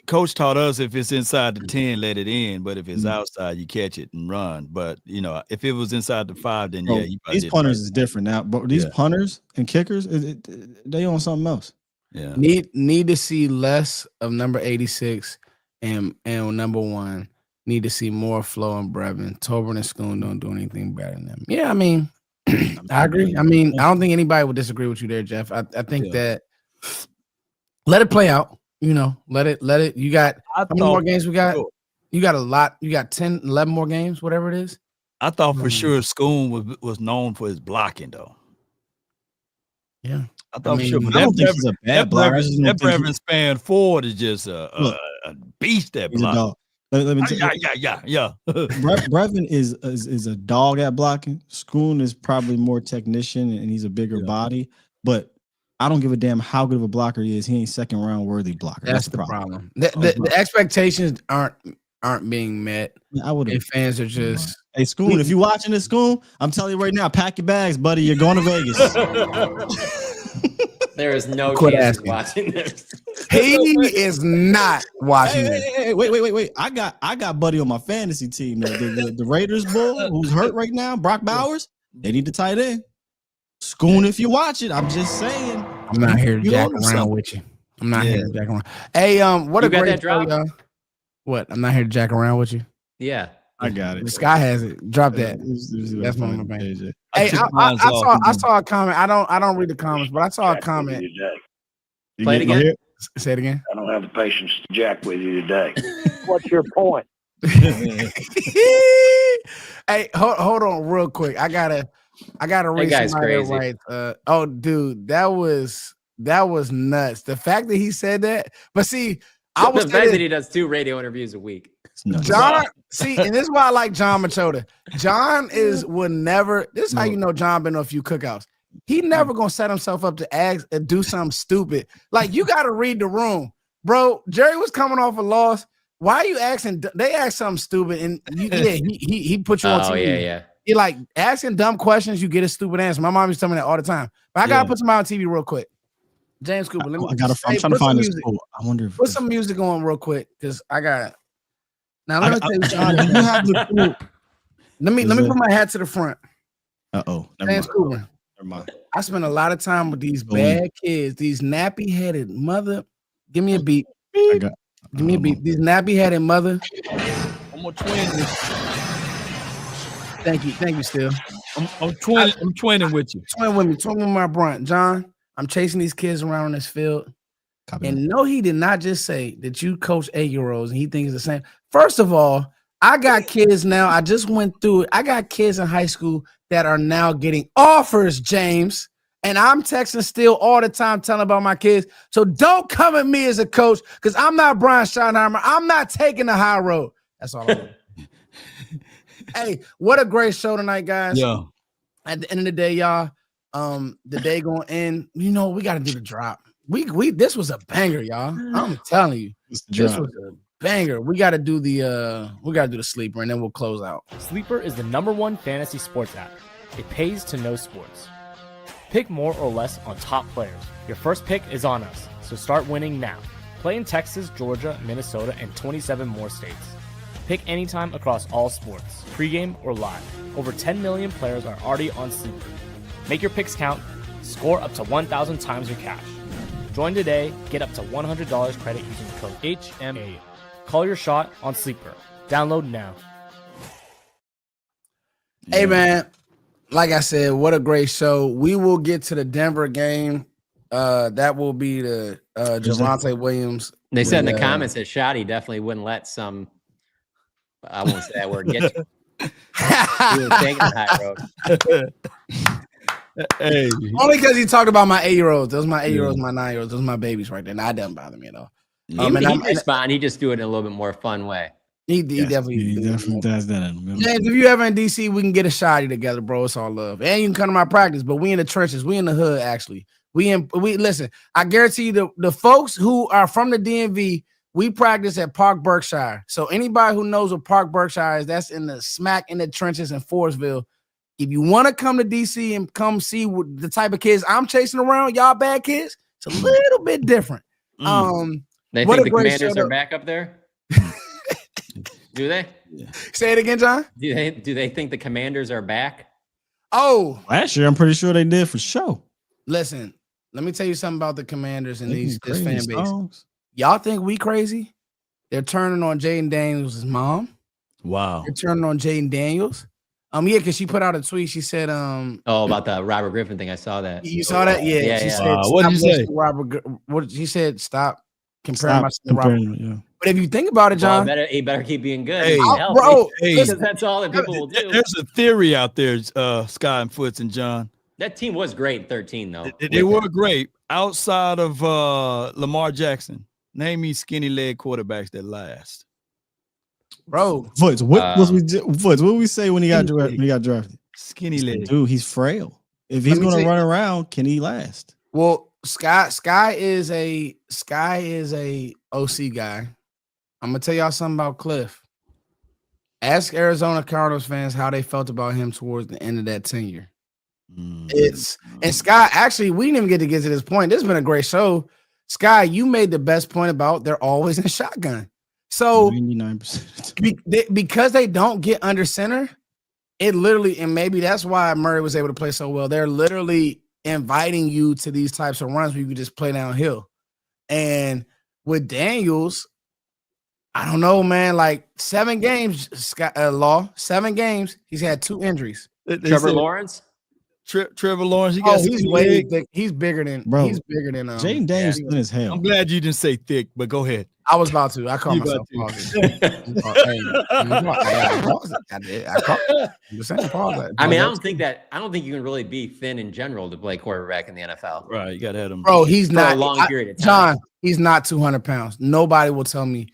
Coach taught us if it's inside the 10, let it in. But if it's outside, you catch it and run. But if it was inside the 5, then Bro, these punters is different now. But these Yeah. punters and kickers, they on something else. Yeah. Need to see less of number 86 and number 1. Need to see more Flo and Brevin. Tobin and Schoon don't do anything better than them. Yeah, I mean, I agree. I mean, I don't think anybody would disagree with you there, Jeff. I think that let it play out. Let it. You got how many more games we got? You got a lot. You got 10, 11 more games, whatever it is. I thought for sure Schoon was known for his blocking, though. Yeah. I thought for sure. I don't think he's a bad blocker. That Brevin span forward is just a beast at block. Let me tell you. Yeah. Brevin is a dog at blocking. Schoon is probably more technician and he's a bigger body, but I don't give a damn how good of a blocker he is. He ain't second round worthy blocker. That's the problem. The expectations aren't being met. I would. And fans are just hey Schoon. If you watching this, Schoon, I'm telling you right now, pack your bags, buddy. You're going to Vegas. There is no Quit chance asking. watching this. He is not watching this. Hey, wait. I got Buddy on my fantasy team. The Raiders bull who's hurt right now, Brock Bowers. They need to tight end. Schoon, if you watch it, I'm just saying. I'm not here to jack around with you. I'm not here to jack around. Hey, what You a got great that drop? show, y'all. What? I'm not here to jack around with you. Yeah. I got it. The sky has it. Drop that. That's one of my bands. Hey, I saw a comment. I don't read the comments, but I saw a comment. Play it again. Say it again. I don't have the patience to jack with you today. What's your point? Hey, hold on real quick. I gotta read guy's somebody crazy. right. Oh, dude, that was nuts. The fact that he said that, but see, I was the fact that he does 2 radio interviews a week. John. See, and this is why I like John Machota. John would never. This is how you know John been to a few cookouts. He never gonna set himself up to ask and do something stupid. Like you got to read the room, bro. Jerry was coming off a loss. Why are you asking? They asked something stupid, and he put you on TV. Yeah. You like asking dumb questions, you get a stupid answer. My mom used to tell me that all the time. But I gotta put somebody on TV real quick. James Cooper. I'm trying to find this. I wonder if put some music on real quick because I got. Now let me tell you, John. Do you have the Let me put my hat to the front. Never James Cooper. mind. I spend a lot of time with these bad kids, these nappy-headed mother. Give me a beat. Give me a beat. These nappy-headed mother. I'm a twin. Thank you, Steele. I'm twinning with you. Twin with my brunt. John, I'm chasing these kids around in this field. And no, he did not just say that you coach 8-year-olds and he thinks the same. First of all, I got kids now. I just went through it. I got kids in high school that are now getting offers, James. And I'm texting Steele all the time telling about my kids. So don't come at me as a coach because I'm not Brian Schottenheimer. I'm not taking the high road. That's all I'm doing. Hey, what a great show tonight, guys. Yeah. At the end of the day, y'all, the day going to end. We got to do the drop. This was a banger, y'all. I'm telling you. This was a banger. We got to do the sleeper and then we'll close out. Sleeper is the #1 fantasy sports app. It pays to know sports. Pick more or less on top players. Your first pick is on us, so start winning now. Play in Texas, Georgia, Minnesota, and 27 more states. Pick anytime across all sports, pregame or live. Over 10 million players are already on Sleeper. Make your picks count. Score up to 1,000 times your cash. Join today. Get up to $100 credit using the code HMA. Call your shot on Sleeper. Download now. Hey, man. Like I said, what a great show. We will get to the Denver game That will be the Javonte Williams. They said in the comments that Shotty definitely wouldn't let some. I won't say that word. Get to. He was taking the high road. Hey, Only because he talked about my 8-year-olds. Those are my 8-year-olds, my 9-year-olds. Those are my babies right there. Nah, that doesn't bother me at all. He respond. He just do it in a little bit more fun way. He definitely does that. James, if you ever in DC, we can get a shotty together, bro. It's all love. And you can come to my practice, but we in the trenches. We in the hood, actually. We listen, I guarantee you the folks who are from the DMV, we practice at Park Berkshire. So anybody who knows what Park Berkshire is, that's in the smack in the trenches in Forestville. If you want to come to DC and come see what the type of kids I'm chasing around, y'all bad kids, it's a little bit different. They think the Commanders are back up there? Do they? Yeah. Say it again, John. Do they think the Commanders are back? Oh, last year I'm pretty sure they did for sure. Listen, let me tell you something about the Commanders and this fan base. Songs. Y'all think we crazy? They're turning on Jaden Daniels' mom. wow. They're turning on Jaden Daniels. Yeah, because she put out a tweet. She said, about the Robert Griffin thing. I saw that. You saw that? Yeah. She said, what did you say? What she said? Stop comparing myself to Robert. Yeah. But if you think about it, John, He better keep being good. Hey, bro, because that's all that people will do. There's a theory out there, Sky and Foots and John. That team was great in 13, though. They were great outside of Lamar Jackson. Name me skinny leg quarterbacks that last. bro. Foots, what did we say when he got drafted? Skinny leg. Dude, he's frail. If he's going to run around, can he last? Well, Sky is a OC guy. I'm gonna tell y'all something about Cliff. Ask Arizona Cardinals fans how they felt about him towards the end of that tenure. And Sky, actually, we didn't even get to this point. This has been a great show. Sky, you made the best point about they're always in shotgun. So 99%. Because they don't get under center, it literally, and maybe that's why Murray was able to play so well. They're literally inviting you to these types of runs where you can just play downhill. And with Daniels, I don't know, man. Like 7 games, Law, 7 games. He's had 2 injuries. Trevor Lawrence. Trevor Lawrence. He's way thick. He's bigger than. Bro, he's bigger than. Jaden Daniels thin as hell. I'm glad you didn't say thick, but go ahead. I was about to. I called myself. I mean, I don't think you can really be thin in general to play quarterback in the NFL. Right, you got to have him. Bro, he's not a long period of time. John, he's not 200 pounds. Nobody will tell me.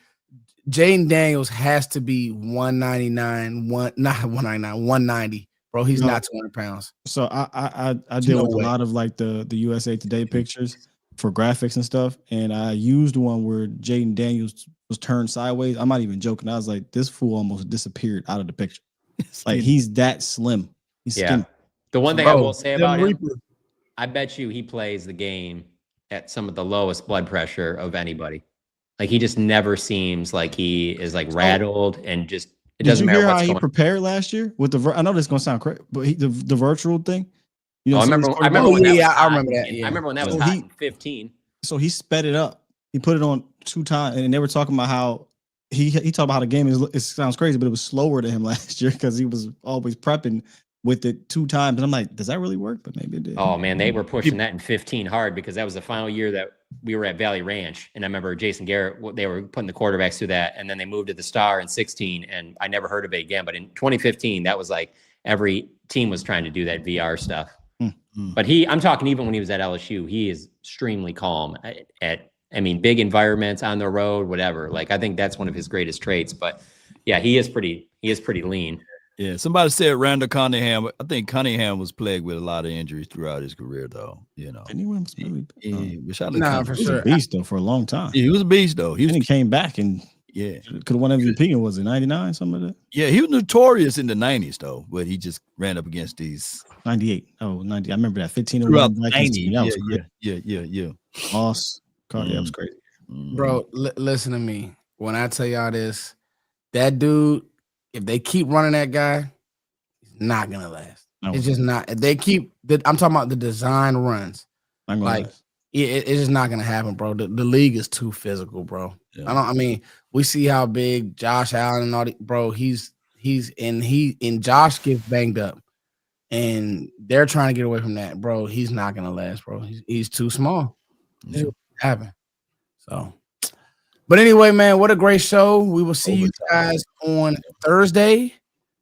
Jaden Daniels has to be 190. Bro, he's not 200 pounds. So I deal with a lot of like the USA Today pictures for graphics and stuff, and I used one where Jaden Daniels was turned sideways. I'm not even joking. I was like, this fool almost disappeared out of the picture. Like he's that slim. He's skinny. The one thing I will say about him, I bet you he plays the game at some of the lowest blood pressure of anybody. Like he just never seems like he is like rattled and just. It doesn't matter what's going on. Did you hear how he prepared last year with the? I know this is gonna sound crazy, but the virtual thing. You know, I remember when that was Yeah. I remember when that was hot in 15. So he sped it up. He put it on 2 times, and they were talking about how he talked about how the game is. It sounds crazy, but it was slower to him last year because he was always prepping with it 2 times. And I'm like, does that really work? But maybe it did. Oh man, they were pushing that in 15 hard because that was the final year that we were at Valley Ranch, and I remember Jason Garrett. They were putting the quarterbacks through that, and then they moved to the Star in 16, and I never heard of it again. But in 2015, that was like every team was trying to do that VR stuff. But I'm talking even when he was at LSU, he is extremely calm at big environments, on the road, whatever. Like I think that's one of his greatest traits. But yeah, he is pretty lean. Yeah, somebody said Randall Cunningham. I think Cunningham was plagued with a lot of injuries throughout his career, though. You know, anyone was really for sure. A beast though for a long time. Yeah, he was a beast though. He came back and could have won MVP. And was it 99? Something like that. Yeah, he was notorious in the 90s though, but he just ran up against these 98. Oh, 90. I remember that 15 throughout 90. Yeah. Loss. That was crazy. Bro, listen to me. When I tell y'all this, that dude, if they keep running that guy, he's not gonna last. No. It's just not. If they keep, I'm talking about the design runs. It's just not gonna happen, bro. The league is too physical, bro. Yeah. We see how big Josh Allen and all the bro. He's Josh gets banged up. and they're trying to get away from that, bro. He's not gonna last, bro. He's too small. This will happen. So, but anyway, man, what a great show. We will see you guys on Thursday.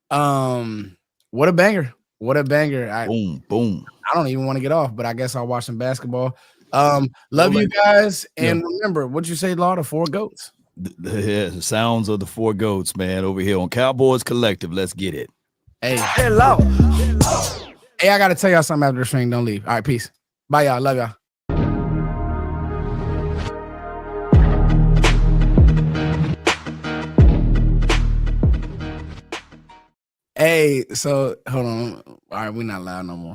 What a banger. What a banger. Boom. I don't even want to get off, but I guess I'll watch some basketball. Love you guys. And remember, what'd you say, Law? The 4 goats? The sounds of the 4 goats, man, over here on Cowboys Collective. Let's get it. Hey, hello. Hey, I got to tell y'all something after the string. Don't leave. All right, peace. Bye, y'all. Love y'all. Hey, so hold on. All right, we're not loud no more.